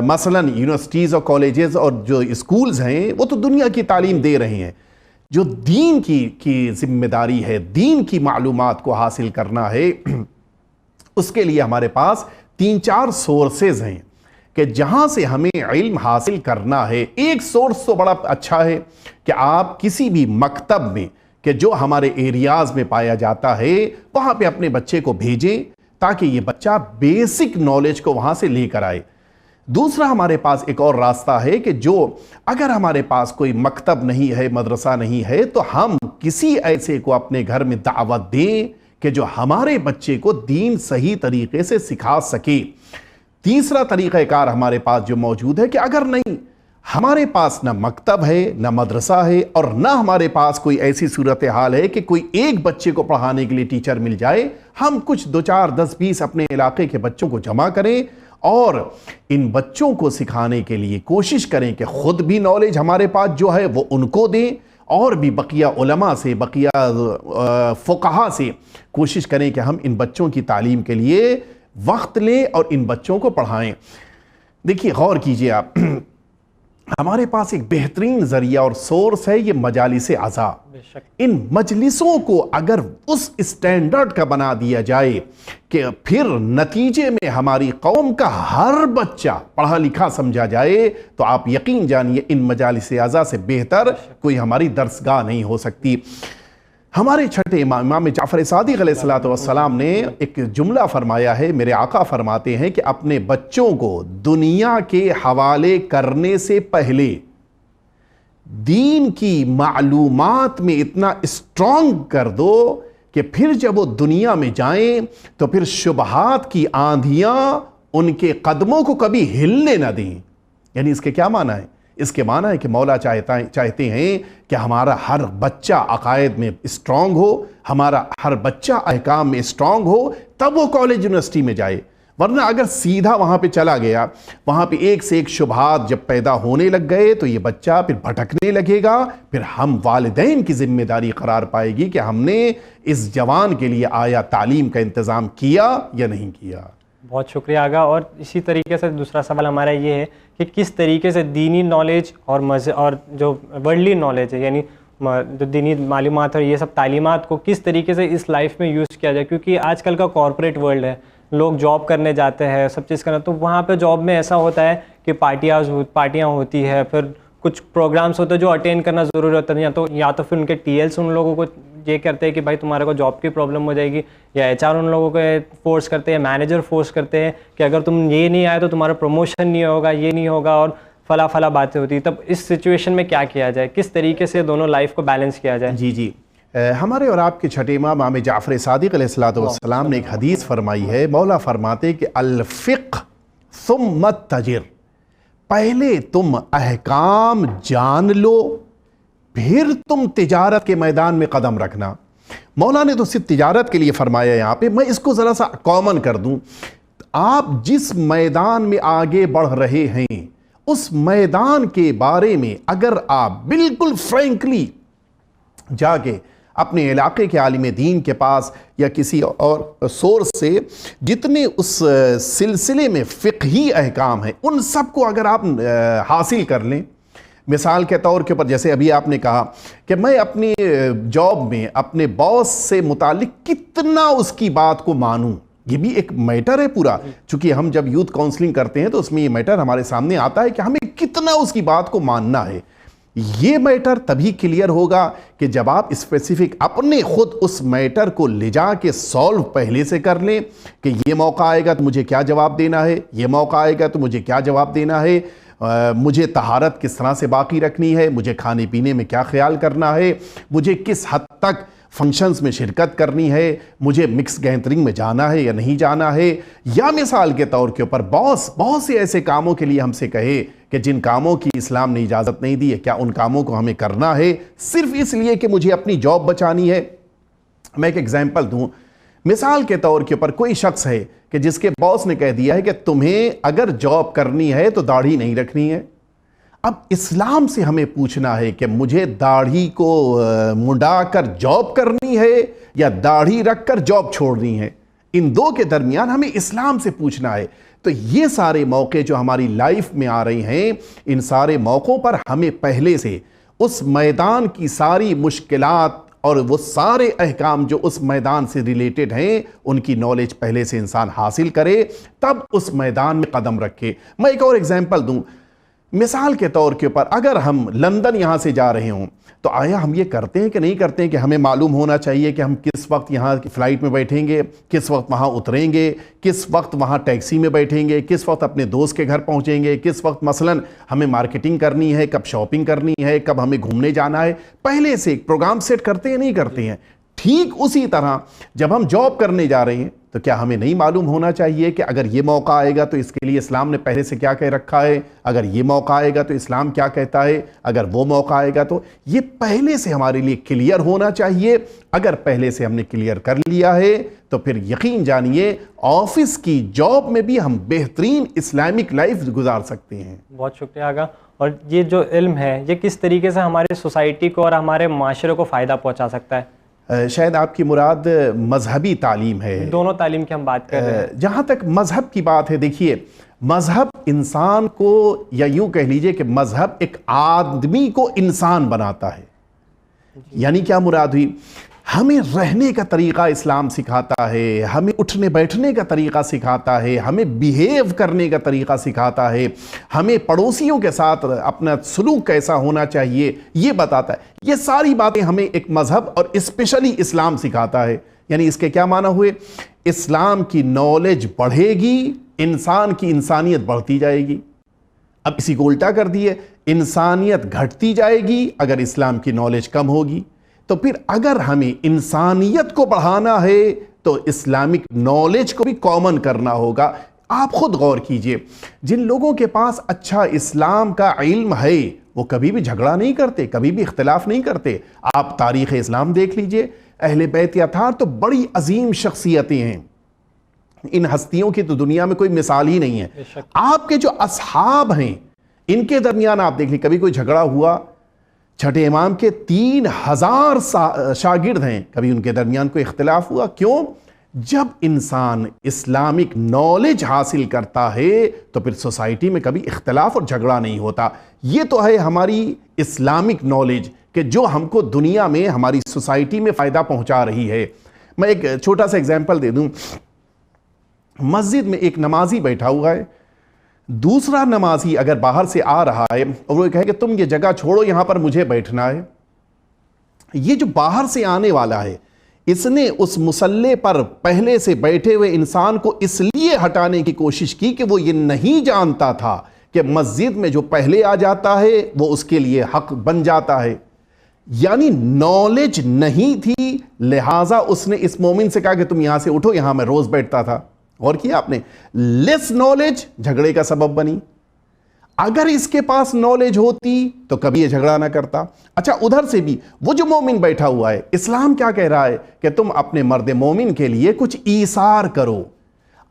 मसलन यूनिवर्सिटीज़ और कॉलेजेस और जो स्कूल्स हैं वो तो दुनिया की तालीम दे रहे हैं। जो दीन की जिम्मेदारी है, दीन की मालूमात को हासिल करना है, उसके लिए हमारे पास 3-4 सोर्सेज हैं कि जहाँ से हमें इल्म हासिल करना है। एक सोर्स तो बड़ा अच्छा है कि आप किसी भी मकतब में कि जो हमारे एरियाज़ में पाया जाता है वहाँ पे अपने बच्चे को भेजें ताकि ये बच्चा बेसिक नॉलेज को वहाँ से लेकर आए। दूसरा, हमारे पास एक और रास्ता है कि जो अगर हमारे पास कोई मकतब नहीं है, मदरसा नहीं है, तो हम किसी ऐसे को अपने घर में दावत दें कि जो हमारे बच्चे को दीन सही तरीके से सिखा सके। तीसरा तरीक़ाकार हमारे पास जो मौजूद है कि अगर नहीं, हमारे पास ना मकतब है, ना मदरसा है, और ना हमारे पास कोई ऐसी सूरत हाल है कि कोई एक बच्चे को पढ़ाने के लिए टीचर मिल जाए, हम कुछ 2-4, 10-20 अपने इलाके के बच्चों को जमा करें और इन बच्चों को सिखाने के लिए कोशिश करें कि ख़ुद भी नॉलेज हमारे पास जो है वो उनको दें और भी बकिया उलमा से, बकिया फ़ुक़हा से कोशिश करें कि हम इन बच्चों की तालीम के लिए वक्त लें और इन बच्चों को पढ़ाएं। देखिए, गौर कीजिए आप, हमारे पास एक बेहतरीन जरिया और सोर्स है ये मजालिस आज़ा। इन मजलिसों को अगर उस स्टैंडर्ड का बना दिया जाए कि फिर नतीजे में हमारी कौम का हर बच्चा पढ़ा लिखा समझा जाए, तो आप यकीन जानिए इन मजालिस आज़ा से बेहतर कोई हमारी दरसगाह नहीं हो सकती। हमारे छठे इमाम जाफ़र सादिक़ अलैहिस्सलाम ने एक जुमला फरमाया है। मेरे आका फरमाते हैं कि अपने बच्चों को दुनिया के हवाले करने से पहले दीन की मालूमात में इतना स्ट्रॉन्ग कर दो कि फिर जब वो दुनिया में जाएं तो फिर शुबहात की आंधियां उनके कदमों को कभी हिलने ना दें। यानी इसके क्या माना है? इसके माना है कि मौला चाहते हैं कि हमारा हर बच्चा अकायद में स्ट्रांग हो, हमारा हर बच्चा अहकाम में स्ट्रांग हो, तब वो कॉलेज यूनिवर्सिटी में जाए। वरना अगर सीधा वहाँ पे चला गया, वहाँ पे एक से एक शुबहात जब पैदा होने लग गए तो ये बच्चा फिर भटकने लगेगा। फिर हम वालिदैन की जिम्मेदारी करार पाएगी कि हमने इस जवान के लिए आया तालीम का इंतज़ाम किया या नहीं किया। बहुत शुक्रिया आगा। और इसी तरीके से दूसरा सवाल हमारा ये है कि किस तरीके से दीनी नॉलेज और जो वर्ल्डली नॉलेज है, यानी जो दीनी मालूमात और ये सब तालीमात को किस तरीके से इस लाइफ में यूज़ किया जाए, क्योंकि आजकल का कॉर्पोरेट वर्ल्ड है, लोग जॉब करने जाते हैं, सब चीज़ करना, तो वहाँ पे जॉब में ऐसा होता है कि पार्टियाँ होती है, फिर कुछ प्रोग्राम्स होते हैं जो अटेंड करना ज़रूरी होता है, या तो फिर उनके टीएल्स उन लोगों को ये करते हैं कि भाई तुम्हारे को जॉब की प्रॉब्लम हो जाएगी, या एचआर उन लोगों को फोर्स करते हैं, मैनेजर फोर्स करते हैं कि अगर तुम ये नहीं आए तो तुम्हारा प्रमोशन नहीं होगा, ये नहीं होगा, और फला बातें होती है। तब इस सिचुएशन में क्या किया जाए, किस तरीके से दोनों लाइफ को बैलेंस किया जाए? जी हमारे और आपके छठे इमाम जाफ़र सादिक़ अलैहिस्सलाम ने एक हदीस फरमाई है। मौला फरमाते कि अल फ़िक़्ह सुम्मा तजिर, पहले तुम अहकाम जान लो, फिर तुम तिजारत के मैदान में कदम रखना। मौला ने तो सिर्फ तिजारत के लिए फरमाया यहाँ पे, मैं इसको ज़रा सा कॉमन कर दूँ। आप जिस मैदान में आगे बढ़ रहे हैं उस मैदान के बारे में अगर आप बिल्कुल फ्रैंकली जाके अपने इलाके के आलिम दीन के पास या किसी और सोर्स से जितने उस सिलसिले में फ़िक़ही अहकाम हैं उन सब को अगर आप हासिल कर लें, मिसाल के तौर के ऊपर जैसे अभी आपने कहा कि मैं अपनी जॉब में अपने बॉस से मुतालिक कितना उसकी बात को मानूं, ये भी एक मैटर है पूरा। चूंकि हम जब यूथ काउंसलिंग करते हैं तो उसमें ये मैटर हमारे सामने आता है कि हमें कितना उसकी बात को मानना है। ये मैटर तभी क्लियर होगा कि जब आप स्पेसिफिक अपने खुद उस मैटर को ले जाके सॉल्व पहले से कर लें कि ये मौका आएगा तो मुझे क्या जवाब देना है, ये मौका आएगा तो मुझे क्या जवाब देना है, मुझे तहारत किस तरह से बाकी रखनी है, मुझे खाने पीने में क्या ख्याल करना है, मुझे किस हद तक फंक्शंस में शिरकत करनी है, मुझे मिक्स गैदरिंग में जाना है या नहीं जाना है, या मिसाल के तौर के ऊपर बॉस बहुत से ऐसे कामों के लिए हमसे कहे कि जिन कामों की इस्लाम ने इजाज़त नहीं दी है, क्या उन कामों को हमें करना है सिर्फ इसलिए कि मुझे अपनी जॉब बचानी है। मैं एक एग्जांपल दूं, मिसाल के तौर के ऊपर कोई शख्स है कि जिसके बॉस ने कह दिया है कि तुम्हें अगर जॉब करनी है तो दाढ़ी नहीं रखनी है। अब इस्लाम से हमें पूछना है कि मुझे दाढ़ी को मुंडाकर जॉब करनी है या दाढ़ी रखकर जॉब छोड़नी है, इन दो के दरमियान हमें इस्लाम से पूछना है। तो ये सारे मौके जो हमारी लाइफ में आ रहे हैं, इन सारे मौक़ों पर हमें पहले से उस मैदान की सारी मुश्किलात और वो सारे अहकाम जो उस मैदान से रिलेटेड हैं उनकी नॉलेज पहले से इंसान हासिल करे, तब उस मैदान में कदम रखे। मैं एक और एग्जांपल दूं, मिसाल के तौर के ऊपर अगर हम लंदन यहाँ से जा रहे हों तो आया हम ये करते हैं कि नहीं करते हैं कि हमें मालूम होना चाहिए कि हम किस वक्त यहाँ की फ़्लाइट में बैठेंगे, किस वक्त वहाँ उतरेंगे, किस वक्त वहाँ टैक्सी में बैठेंगे, किस वक्त अपने दोस्त के घर पहुँचेंगे, किस वक्त मसलन हमें मार्केटिंग करनी है, कब शॉपिंग करनी है, कब हमें घूमने जाना है। पहले से एक प्रोग्राम सेट करते हैं नहीं करते हैं। ठीक उसी तरह जब हम जॉब करने जा रहे हैं तो क्या हमें नहीं मालूम होना चाहिए कि अगर ये मौका आएगा तो इसके लिए इस्लाम ने पहले से क्या कह रखा है, अगर ये मौका आएगा तो इस्लाम क्या कहता है, अगर वो मौका आएगा तो ये पहले से हमारे लिए क्लियर होना चाहिए। अगर पहले से हमने क्लियर कर लिया है तो फिर यकीन जानिए ऑफिस की जॉब में भी हम बेहतरीन इस्लामिक लाइफ गुजार सकते हैं। बहुत शुक्रिया आगा। और ये जो इल्म है ये किस तरीके से हमारी सोसाइटी को और हमारे माशरे को फ़ायदा पहुँचा सकता है? शायद आपकी मुराद मजहबी तालीम है। दोनों तालीम की हम बात कर रहे हैं। जहाँ तक मज़हब की बात है, देखिए मज़हब इंसान को, या यूँ कह लीजिए कि मज़हब एक आदमी को इंसान बनाता है। यानी क्या मुराद हुई, हमें रहने का तरीक़ा इस्लाम सिखाता है, हमें उठने बैठने का तरीक़ा सिखाता है, हमें बिहेव करने का तरीक़ा सिखाता है, हमें पड़ोसियों के साथ अपना सलूक कैसा होना चाहिए ये बताता है। ये सारी बातें हमें एक मज़हब और स्पेशली इस्लाम सिखाता है। यानी इसके क्या माना हुए, इस्लाम की नॉलेज बढ़ेगी, इंसान की इंसानियत बढ़ती जाएगी। अब इसी को उल्टा कर दिए, इंसानियत घटती जाएगी अगर इस्लाम की नॉलेज कम होगी। तो फिर अगर हमें इंसानियत को बढ़ाना है तो इस्लामिक नॉलेज को भी कॉमन करना होगा। आप खुद गौर कीजिए, जिन लोगों के पास अच्छा इस्लाम का इल्म है वो कभी भी झगड़ा नहीं करते, कभी भी इख्तिलाफ नहीं करते। आप तारीख़ इस्लाम देख लीजिए, अहले बैत अताहार तो बड़ी अजीम शख्सियतें हैं, इन हस्तियों की तो दुनिया में कोई मिसाल ही नहीं है। आपके जो असहाब हैं इनके दरमियान आप देख लीजिए, कभी कोई झगड़ा हुआ? छठे इमाम के 3000 शागिर्द हैं, कभी उनके दरमियान कोई इख्तिलाफ हुआ? क्यों? जब इंसान इस्लामिक नॉलेज हासिल करता है तो फिर सोसाइटी में कभी इख्तिलाफ और झगड़ा नहीं होता। ये तो है हमारी इस्लामिक नॉलेज कि जो हमको दुनिया में हमारी सोसाइटी में फ़ायदा पहुंचा रही है। मैं एक छोटा सा एग्जाम्पल दे दूं। मस्जिद में एक नमाजी बैठा हुआ है, दूसरा नमाजी अगर बाहर से आ रहा है और वो कहे कि तुम ये जगह छोड़ो, यहां पर मुझे बैठना है, ये जो बाहर से आने वाला है इसने उस मुसल्ले पर पहले से बैठे हुए इंसान को इसलिए हटाने की कोशिश की कि वो ये नहीं जानता था कि मस्जिद में जो पहले आ जाता है वो उसके लिए हक बन जाता है। यानी नॉलेज नहीं थी, लिहाजा उसने इस मोमिन से कहा कि तुम यहां से उठो, यहां मैं रोज बैठता था। और किया आपने? लेस नॉलेज झगड़े का सबब बनी। अगर इसके पास नॉलेज होती तो कभी ये झगड़ा ना करता। अच्छा, उधर से भी वो जो मोमिन बैठा हुआ है, इस्लाम क्या कह रहा है कि तुम अपने मर्द मोमिन के लिए कुछ ईसार करो।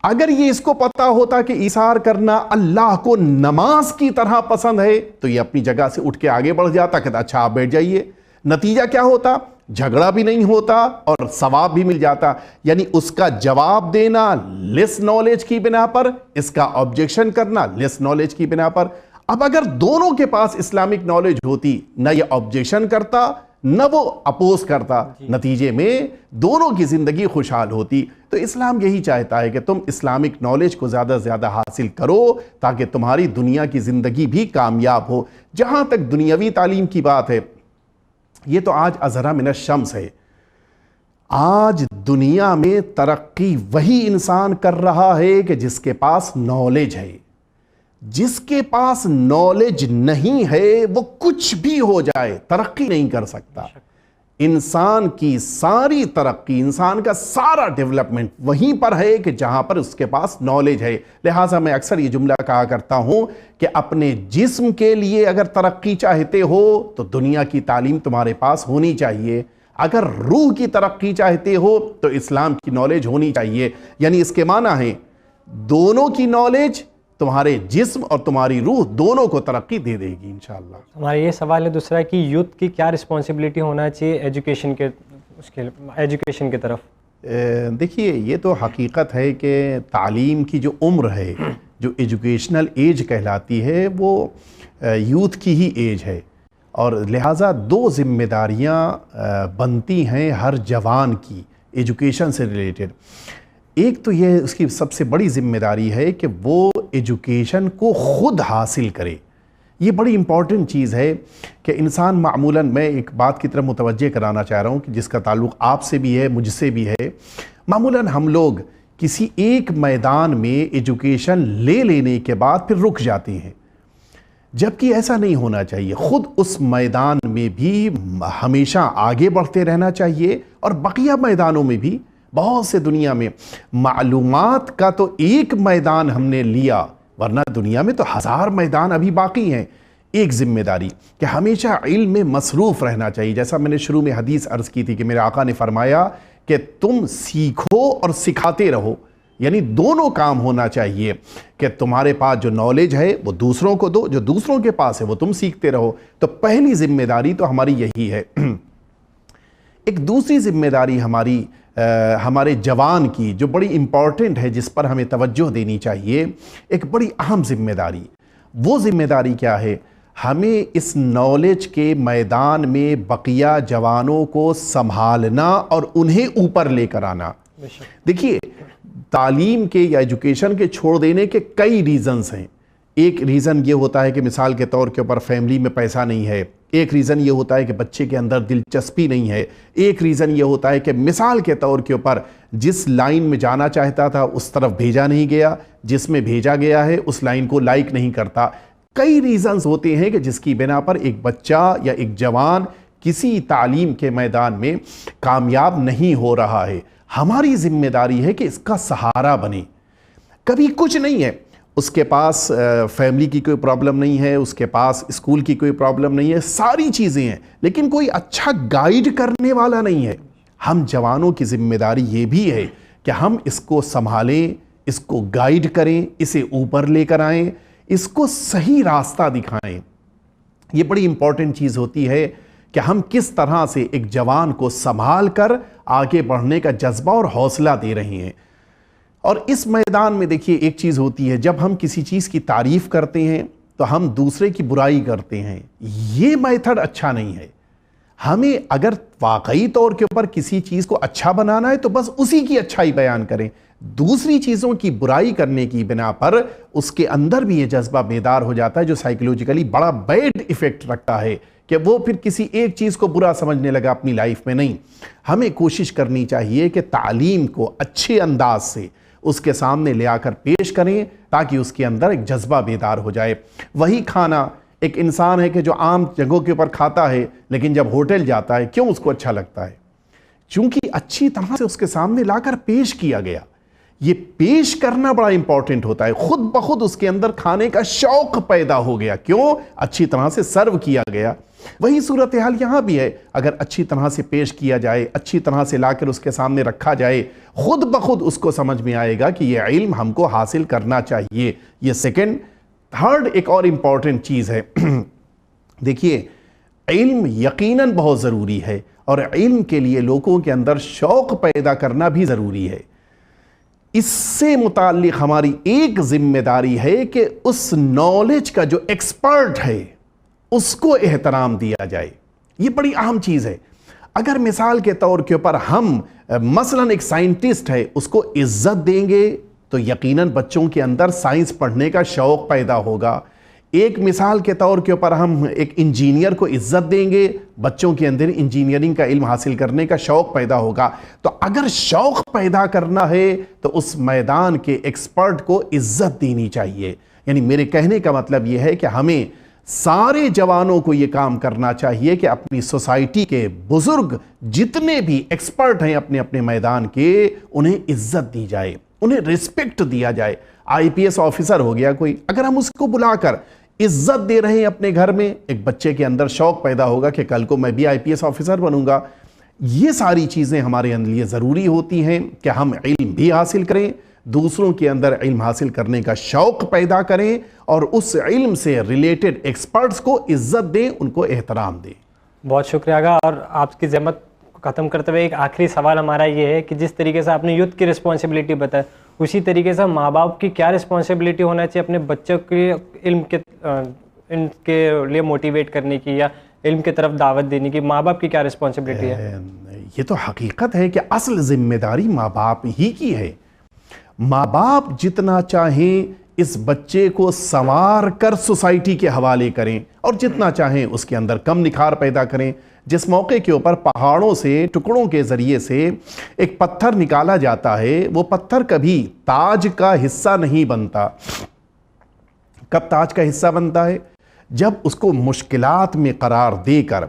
अगर ये इसको पता होता कि ईसार करना अल्लाह को नमाज की तरह पसंद है तो ये अपनी जगह से उठ के आगे बढ़ जाता, कहता अच्छा आप बैठ जाइए। नतीजा क्या होता? झगड़ा भी नहीं होता और सवाब भी मिल जाता। यानी उसका जवाब देना लेस नॉलेज की बिना पर, इसका ऑब्जेक्शन करना लेस नॉलेज की बिना पर। अब अगर दोनों के पास इस्लामिक नॉलेज होती, न ये ऑब्जेक्शन करता न वो अपोज करता, नतीजे में दोनों की जिंदगी खुशहाल होती। तो इस्लाम यही चाहता है कि तुम इस्लामिक नॉलेज को ज़्यादा से ज़्यादा हासिल करो ताकि तुम्हारी दुनिया की ज़िंदगी भी कामयाब हो। जहाँ तक दुनियावी तालीम की बात है, ये तो आज अज़हरा मिन शम्स है। आज दुनिया में तरक्की वही इंसान कर रहा है कि जिसके पास नॉलेज है। जिसके पास नॉलेज नहीं है वो कुछ भी हो जाए तरक्की नहीं कर सकता। इंसान की सारी तरक्की, इंसान का सारा डेवलपमेंट वहीं पर है कि जहां पर उसके पास नॉलेज है। लिहाजा मैं अक्सर ये जुमला कहा करता हूं कि अपने जिस्म के लिए अगर तरक्की चाहते हो तो दुनिया की तालीम तुम्हारे पास होनी चाहिए। अगर रूह की तरक्की चाहते हो तो इस्लाम की नॉलेज होनी चाहिए। यानी इसके माना है दोनों की नॉलेज तुम्हारे जिस्म और तुम्हारी रूह दोनों को तरक्की दे देगी इंशाअल्लाह। हमारा ये सवाल है दूसरा कि यूथ की क्या रिस्पॉन्सिबिलिटी होना चाहिए एजुकेशन की तरफ? देखिए, ये तो हकीकत है कि तालीम की जो उम्र है, जो एजुकेशनल एज कहलाती है, वो यूथ की ही एज है और लिहाजा दो जिम्मेदारियां बनती हैं हर जवान की एजुकेशन से रिलेटेड। एक तो ये उसकी सबसे बड़ी जिम्मेदारी है कि वो एजुकेशन को ख़ुद हासिल करे। ये बड़ी इंपॉर्टेंट चीज़ है कि इंसान मामूलन, मैं एक बात की तरफ मुतवज्जे कराना चाह रहा हूँ कि जिसका ताल्लुक़ आपसे भी है मुझसे भी है। मामूलन हम लोग किसी एक मैदान में एजुकेशन ले लेने के बाद फिर रुक जाते हैं, जबकि ऐसा नहीं होना चाहिए। ख़ुद उस मैदान में भी हमेशा आगे बढ़ते रहना चाहिए और बकिया मैदानों में भी। बहुत से दुनिया में मालूमात का तो एक मैदान हमने लिया, वरना दुनिया में तो हज़ार मैदान अभी बाकी हैं। एक जिम्मेदारी कि हमेशा इल्म में मसरूफ़ रहना चाहिए। जैसा मैंने शुरू में हदीस अर्ज़ की थी कि मेरे आका ने फरमाया कि तुम सीखो और सिखाते रहो, यानी दोनों काम होना चाहिए कि तुम्हारे पास जो नॉलेज है वो दूसरों को दो, जो दूसरों के पास है वो तुम सीखते रहो। तो पहली जिम्मेदारी तो हमारी यही है। एक दूसरी जिम्मेदारी हमारे जवान की जो बड़ी इम्पॉर्टेंट है, जिस पर हमें तवज्जो देनी चाहिए, एक बड़ी अहम जिम्मेदारी, वो जिम्मेदारी क्या है? हमें इस नॉलेज के मैदान में बकिया जवानों को संभालना और उन्हें ऊपर लेकर आना। देखिए, तालीम के या एजुकेशन के छोड़ देने के कई रीज़न्स हैं। एक रीज़न ये होता है कि मिसाल के तौर के ऊपर फैमिली में पैसा नहीं है। एक रीज़न ये होता है कि बच्चे के अंदर दिलचस्पी नहीं है। एक रीज़न ये होता है कि मिसाल के तौर के ऊपर जिस लाइन में जाना चाहता था उस तरफ भेजा नहीं गया, जिसमें भेजा गया है उस लाइन को लाइक नहीं करता। कई रीज़न्स होते हैं कि जिसकी बिना पर एक बच्चा या एक जवान किसी तालीम के मैदान में कामयाब नहीं हो रहा है। हमारी जिम्मेदारी है कि इसका सहारा बने। कभी कुछ नहीं है, उसके पास फैमिली की कोई प्रॉब्लम नहीं है, उसके पास स्कूल की कोई प्रॉब्लम नहीं है, सारी चीज़ें हैं, लेकिन कोई अच्छा गाइड करने वाला नहीं है। हम जवानों की जिम्मेदारी ये भी है कि हम इसको संभालें, इसको गाइड करें, इसे ऊपर लेकर आएं, इसको सही रास्ता दिखाएं। ये बड़ी इंपॉर्टेंट चीज़ होती है कि हम किस तरह से एक जवान को संभाल कर आगे बढ़ने का जज्बा और हौसला दे रहे हैं। और इस मैदान में देखिए एक चीज़ होती है, जब हम किसी चीज़ की तारीफ़ करते हैं तो हम दूसरे की बुराई करते हैं। ये मेथड अच्छा नहीं है। हमें अगर वाकई तौर के ऊपर किसी चीज़ को अच्छा बनाना है तो बस उसी की अच्छाई बयान करें। दूसरी चीज़ों की बुराई करने की बिना पर उसके अंदर भी ये जज्बा बेदार हो जाता है, जो साइकोलॉजिकली बड़ा बैड इफेक्ट रखता है कि वो फिर किसी एक चीज़ को बुरा समझने लगा अपनी लाइफ में। नहीं, हमें कोशिश करनी चाहिए कि तालीम को अच्छे अंदाज से उसके सामने ले आकर पेश करें ताकि उसके अंदर एक जज्बा बेदार हो जाए। वही खाना एक इंसान है कि जो आम जगहों के ऊपर खाता है, लेकिन जब होटल जाता है क्यों उसको अच्छा लगता है? क्योंकि अच्छी तरह से उसके सामने लाकर पेश किया गया। ये पेश करना बड़ा इंपॉर्टेंट होता है। खुद ब खुद उसके अंदर खाने का शौक पैदा हो गया, क्यों? अच्छी तरह से सर्व किया गया। वही सूरत हाल यहाँ भी है। अगर अच्छी तरह से पेश किया जाए, अच्छी तरह से लाकर उसके सामने रखा जाए, खुद ब खुद उसको समझ में आएगा कि ये इल्म हमको हासिल करना चाहिए। ये सेकंड। थर्ड एक और इंपॉर्टेंट चीज़ है देखिए, इल्म यकीनन बहुत ज़रूरी है और इल्म के लिए लोगों के अंदर शौक़ पैदा करना भी ज़रूरी है। इससे मुताल्लिक़ हमारी एक जिम्मेदारी है कि उस नॉलेज का जो एक्सपर्ट है उसको एहतराम दिया जाए। ये बड़ी अहम चीज़ है। अगर मिसाल के तौर के ऊपर हम मसलन एक साइंटिस्ट है उसको इज्जत देंगे तो यकीनन बच्चों के अंदर साइंस पढ़ने का शौक़ पैदा होगा। एक मिसाल के तौर के ऊपर हम एक इंजीनियर को इज्जत देंगे, बच्चों के अंदर इंजीनियरिंग का इल्म हासिल करने का शौक़ पैदा होगा। तो अगर शौक़ पैदा करना है तो उस मैदान के एक्सपर्ट को इज्जत देनी चाहिए। यानी मेरे कहने का मतलब यह है कि हमें सारे जवानों को यह काम करना चाहिए कि अपनी सोसाइटी के बुजुर्ग जितने भी एक्सपर्ट हैं अपने अपने मैदान के, उन्हें इज्जत दी जाए, उन्हें रिस्पेक्ट दिया जाए। आईपीएस ऑफिसर हो गया कोई, अगर हम उसको बुलाकर इज्जत दे रहे हैं अपने घर में, एक बच्चे के अंदर शौक पैदा होगा कि कल को मैं भी आईपीएस ऑफिसर बनूंगा। ये सारी चीज़ें हमारे लिए ज़रूरी होती हैं कि हम इल्म भी हासिल करें, दूसरों के अंदर इल्म हासिल करने का शौक़ पैदा करें और उस इल्म से रिलेटेड एक्सपर्ट्स को इज्जत दें, उनको एहतराम दें। बहुत शुक्रिया आगा। और आपकी ज़हमत को ख़त्म करते हुए एक आखिरी सवाल हमारा ये है कि जिस तरीके से आपने यूथ की रिस्पॉन्सिबिलिटी बताई, उसी तरीके से माँ बाप की क्या रिस्पॉन्सिबिलिटी होना चाहिए अपने बच्चों के इल्म के इनके लिए मोटिवेट करने की या इल्म की तरफ दावत देने की? माँ बाप की क्या रिस्पॉन्सिबिलिटी है? ये तो हकीकत है कि असल जिम्मेदारी माँ बाप ही की है। माँ बाप जितना चाहें इस बच्चे को संवार कर सोसाइटी के हवाले करें और जितना चाहें उसके अंदर कम निखार पैदा करें। जिस मौके के ऊपर पहाड़ों से टुकड़ों के ज़रिए से एक पत्थर निकाला जाता है, वो पत्थर कभी ताज का हिस्सा नहीं बनता। कब ताज का हिस्सा बनता है? जब उसको मुश्किलात में करार देकर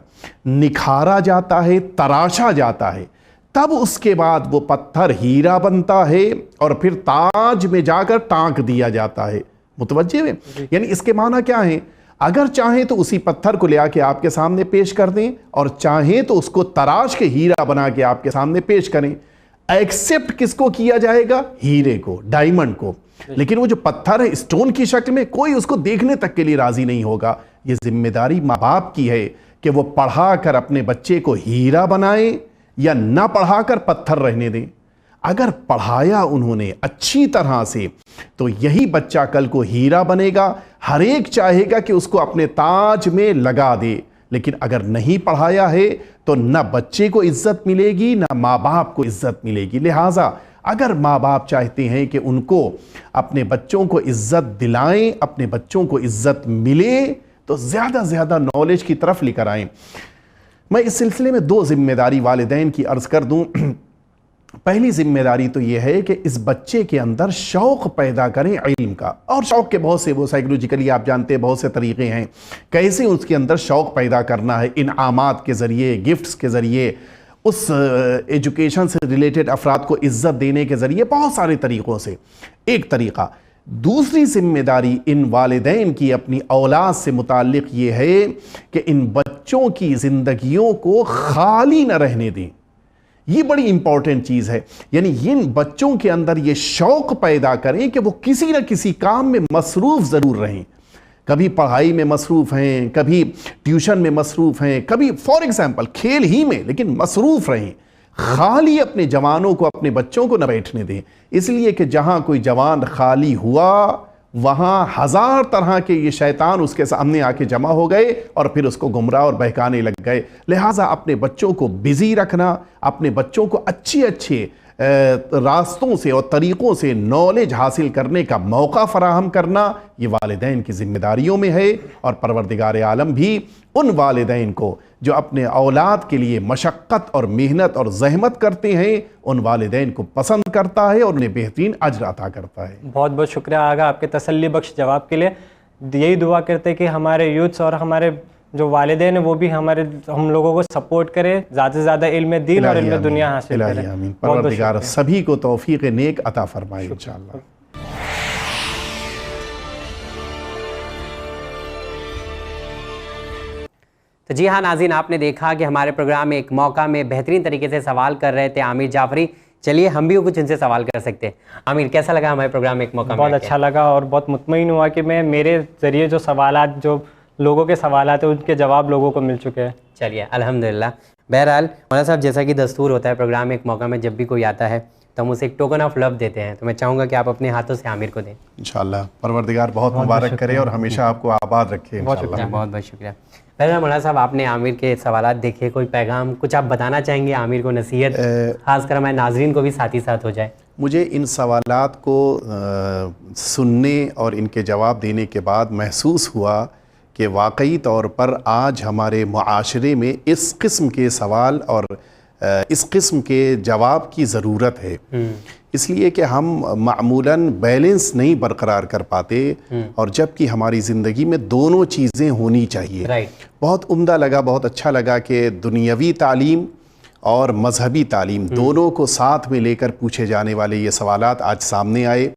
निखारा जाता है, तराशा जाता है, तब उसके बाद वो पत्थर हीरा बनता है और फिर ताज में जाकर टांक दिया जाता है। मुतवज्जे हैं? यानी इसके माना क्या है? अगर चाहें तो उसी पत्थर को ले आके आपके सामने पेश कर दें और चाहें तो उसको तराश के हीरा बना के आपके सामने पेश करें। एक्सेप्ट किसको किया जाएगा? हीरे को, डायमंड को। लेकिन वो जो पत्थर है स्टोन की शक्ल में, कोई उसको देखने तक के लिए राजी नहीं होगा। ये जिम्मेदारी माँ बाप की है कि वो पढ़ा कर अपने बच्चे को हीरा बनाए या ना पढ़ाकर पत्थर रहने दें। अगर पढ़ाया उन्होंने अच्छी तरह से तो यही बच्चा कल को हीरा बनेगा। हर एक चाहेगा कि उसको अपने ताज में लगा दे। लेकिन अगर नहीं पढ़ाया है तो ना बच्चे को इज्जत मिलेगी, ना माँ बाप को इज्जत मिलेगी। लिहाजा अगर माँ बाप चाहते हैं कि उनको अपने बच्चों को इज्जत दिलाएं, अपने बच्चों को इज्जत मिले, तो ज़्यादा से ज़्यादा नॉलेज की तरफ लेकर आएँ। मैं इस सिलसिले में दो जिम्मेदारी वालिदैन की अर्ज़ कर दूं। पहली जिम्मेदारी तो यह है कि इस बच्चे के अंदर शौक़ पैदा करें इल्म का। और शौक़ के बहुत से, वो साइकोलॉजिकली आप जानते हैं, बहुत से तरीक़े हैं कैसे उसके अंदर शौक़ पैदा करना है। इनामात के ज़रिए, गिफ्ट्स के ज़रिए उस एजुकेशन से रिलेटेड अफराद को इज्जत देने के ज़रिए, बहुत सारे तरीक़ों से एक तरीक़ा। दूसरी जिम्मेदारी इन वालिदैन की अपनी औलाद से मुताल्लिक़ ये है कि इन बच्चों की ज़िंदगियों को खाली न रहने दें। ये बड़ी इंपॉर्टेंट चीज़ है, यानी इन बच्चों के अंदर ये शौक़ पैदा करें कि वो किसी न किसी काम में मसरूफ़ ज़रूर रहें। कभी पढ़ाई में मसरूफ़ हैं, कभी ट्यूशन में मसरूफ़ हैं, कभी फॉर एग्ज़ाम्पल खेल ही में, लेकिन मसरूफ़ रहें। खाली अपने जवानों को, अपने बच्चों को न बैठने दें, इसलिए कि जहाँ कोई जवान खाली हुआ वहाँ हज़ार तरह के ये शैतान उसके सामने आके जमा हो गए और फिर उसको गुमराह और बहकाने लग गए। लिहाजा अपने बच्चों को बिज़ी रखना, अपने बच्चों को अच्छे अच्छे रास्तों से और तरीक़ों से नॉलेज हासिल करने का मौका फ़राहम करना, ये वालिदैन की ज़िम्मेदारियों में है। और परवरदिगार आलम भी उन वालिदैन को जो अपने औलाद के लिए मशक्क़त और मेहनत और ज़हमत करते हैं, उन वालिदैन को पसंद करता है और उन्हें बेहतरीन अज्र अता करता है। बहुत बहुत शुक्रिया आगा आपके तसल्ली बख्श जवाब के लिए। यही दुआ करते हैं कि हमारे यूथ्स और हमारे जो वालिदैन हैं वो भी हम लोगों को सपोर्ट करें, ज़्यादा से ज़्यादा इल्म दीन और इल्म दुनिया हासिल करें। परवरदिगार सभी को तौफीक नेक अता फरमाए इंशाअल्लाह। तो जी हाँ नाज़रीन, आपने देखा कि हमारे प्रोग्राम में एक मौका में बेहतरीन तरीके से सवाल कर रहे थे आमिर जाफरी। चलिए हम भी कुछ इनसे सवाल कर सकते हैं। आमिर, कैसा लगा हमारे प्रोग्राम में एक मौका? बहुत अच्छा लगा और बहुत मुतमईन हुआ कि मेरे ज़रिए जो सवालात, जो लोगों के सवालात हैं, उनके जवाब लोगों को मिल चुके हैं। चलिए अल्हम्दुलिल्लाह। बहरहाल मौलाना साहब, जैसा कि दस्तूर होता है प्रोग्राम में एक मौका में जब भी कोई आता है तो हम उसे एक टोकन ऑफ लव देते हैं, तो मैं चाहूँगा कि आप अपने हाथों से आमिर को दें। इंशाअल्लाह परवरदिगार बहुत मुबारक करे और हमेशा आपको आबाद रखे। बहुत शुक्रिया, बहुत बहुत शुक्रिया। बहरहाल मौलाना साहब, आपने आमिर के सवालात देखे, कोई पैगाम कुछ आप बताना चाहेंगे आमिर को, नसीहत खासकर हमारे नाजरीन को भी साथ ही साथ हो जाए? मुझे इन सवालात को सुनने और इनके जवाब देने के बाद महसूस हुआ कि वाकई तौर पर आज हमारे मुआशरे में इस किस्म के सवाल और इस किस्म के जवाब की ज़रूरत है, इसलिए कि हम मामूलन बैलेंस नहीं बरकरार कर पाते, और जबकि हमारी ज़िंदगी में दोनों चीज़ें होनी चाहिए। बहुत उम्दा लगा, बहुत अच्छा लगा कि दुनियावी तालीम और मजहबी तालीम दोनों को साथ में लेकर पूछे जाने वाले ये सवालात आज सामने आए,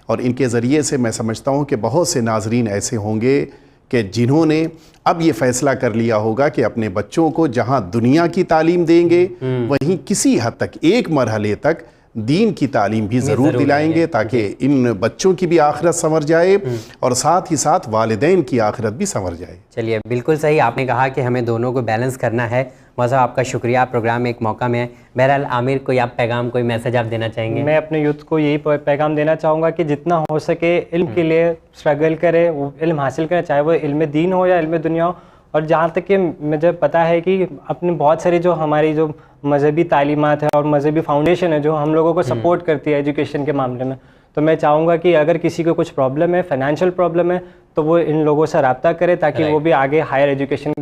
और इनके ज़रिए से मैं समझता हूँ कि बहुत से नाजरीन ऐसे होंगे कि जिन्होंने अब ये फ़ैसला कर लिया होगा कि अपने बच्चों को जहाँ दुनिया की तालीम देंगे वहीं किसी हद तक, एक मरहले तक दीन की तालीम भी ज़रूर दिलाएंगे, ताकि इन बच्चों की भी आखिरत संवर जाए और साथ ही साथ वालिदैन की आखिरत भी संवर जाए। चलिए, बिल्कुल सही आपने कहा कि हमें दोनों को बैलेंस करना है। मौसा, आपका शुक्रिया, प्रोग्राम में एक मौका में है। बहरहाल आमिर, कोई आप पैगाम, कोई मैसेज आप देना चाहेंगे? मैं अपने यूथ को यही पैगाम देना चाहूँगा कि जितना हो सके इल्म के लिए स्ट्रगल करें, वो इल्म हासिल करें, चाहे वो इल्म दीन हो या इल्म दुनिया हो। और जहाँ तक कि मुझे पता है कि अपने बहुत सारी जो हमारी जो मजहबी तालीमात है और मजहबी फाउंडेशन है जो हम लोगों को सपोर्ट करती है एजुकेशन के मामले में, तो मैं चाहूँगा कि अगर किसी को कुछ प्रॉब्लम है, फाइनेंशियल प्रॉब्लम है, तो वो इन लोगों से रब्ता करे ताकि वो भी आगे हायर एजुकेशन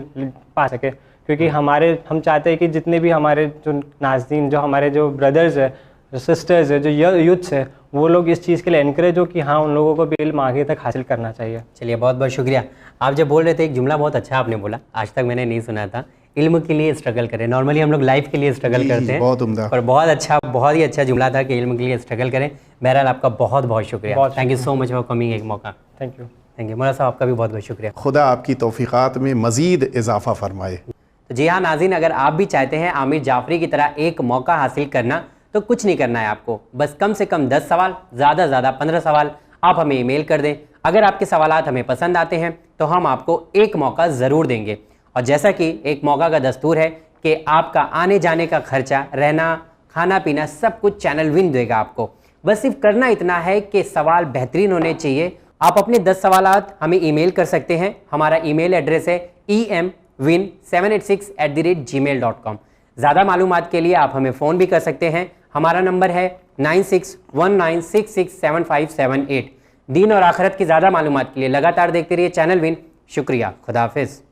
पा सके। क्योंकि हम चाहते हैं कि जितने भी हमारे जो नाज़रीन, जो हमारे जो ब्रदर्स है, जो सिस्टर्स है, जो यूथ्स है, वो लोग इस चीज़ के लिए एनकरेज हो कि हाँ, उन लोगों को भी इल्म आगे तक हासिल करना चाहिए। चलिए, बहुत बहुत शुक्रिया। आप जब बोल रहे थे एक जुमला बहुत अच्छा आपने बोला, आज तक मैंने नहीं सुना था, इल्म के लिए स्ट्रगल करें। नॉर्मली हम लोग लाइफ के लिए स्ट्रगल करते हैं, बहुत उम्दा, और बहुत अच्छा, बहुत ही अच्छा जुमला था कि इल्म के लिए स्ट्रगल करें। बहरहाल आपका बहुत बहुत शुक्रिया, thank you so much for coming. एक मौका, थैंक यू। मौलाना साहब, आपका भी बहुत बहुत शुक्रिया। खुदा आपकी तौफीक़ात में मज़ीद इजाफ़ा फरमाए। तो जी हाँ नाज़रीन, अगर आप भी चाहते हैं आमिर जाफरी की तरह एक मौका हासिल करना, तो कुछ नहीं करना है आपको, बस कम से कम 10 सवाल, ज़्यादा से ज़्यादा 15 सवाल आप हमें ईमेल कर दें। अगर आपके सवालात हमें पसंद आते हैं तो हम आपको एक मौका ज़रूर देंगे। और जैसा कि एक मौका का दस्तूर है कि आपका आने जाने का खर्चा, रहना, खाना पीना, सब कुछ चैनल विन देगा आपको। बस सिर्फ करना इतना है कि सवाल बेहतरीन होने चाहिए। आप अपने 10 सवालात हमें ईमेल कर सकते हैं। हमारा ईमेल एड्रेस है emwin786@gmail.com। ज़्यादा मालूमात के लिए आप हमें फ़ोन भी कर सकते हैं। हमारा नंबर है 9619667578। दीन और आखिरत की ज़्यादा मालूमात के लिए लगातार देखते रहिए चैनल विन। शुक्रिया, खुदा हाफिज़।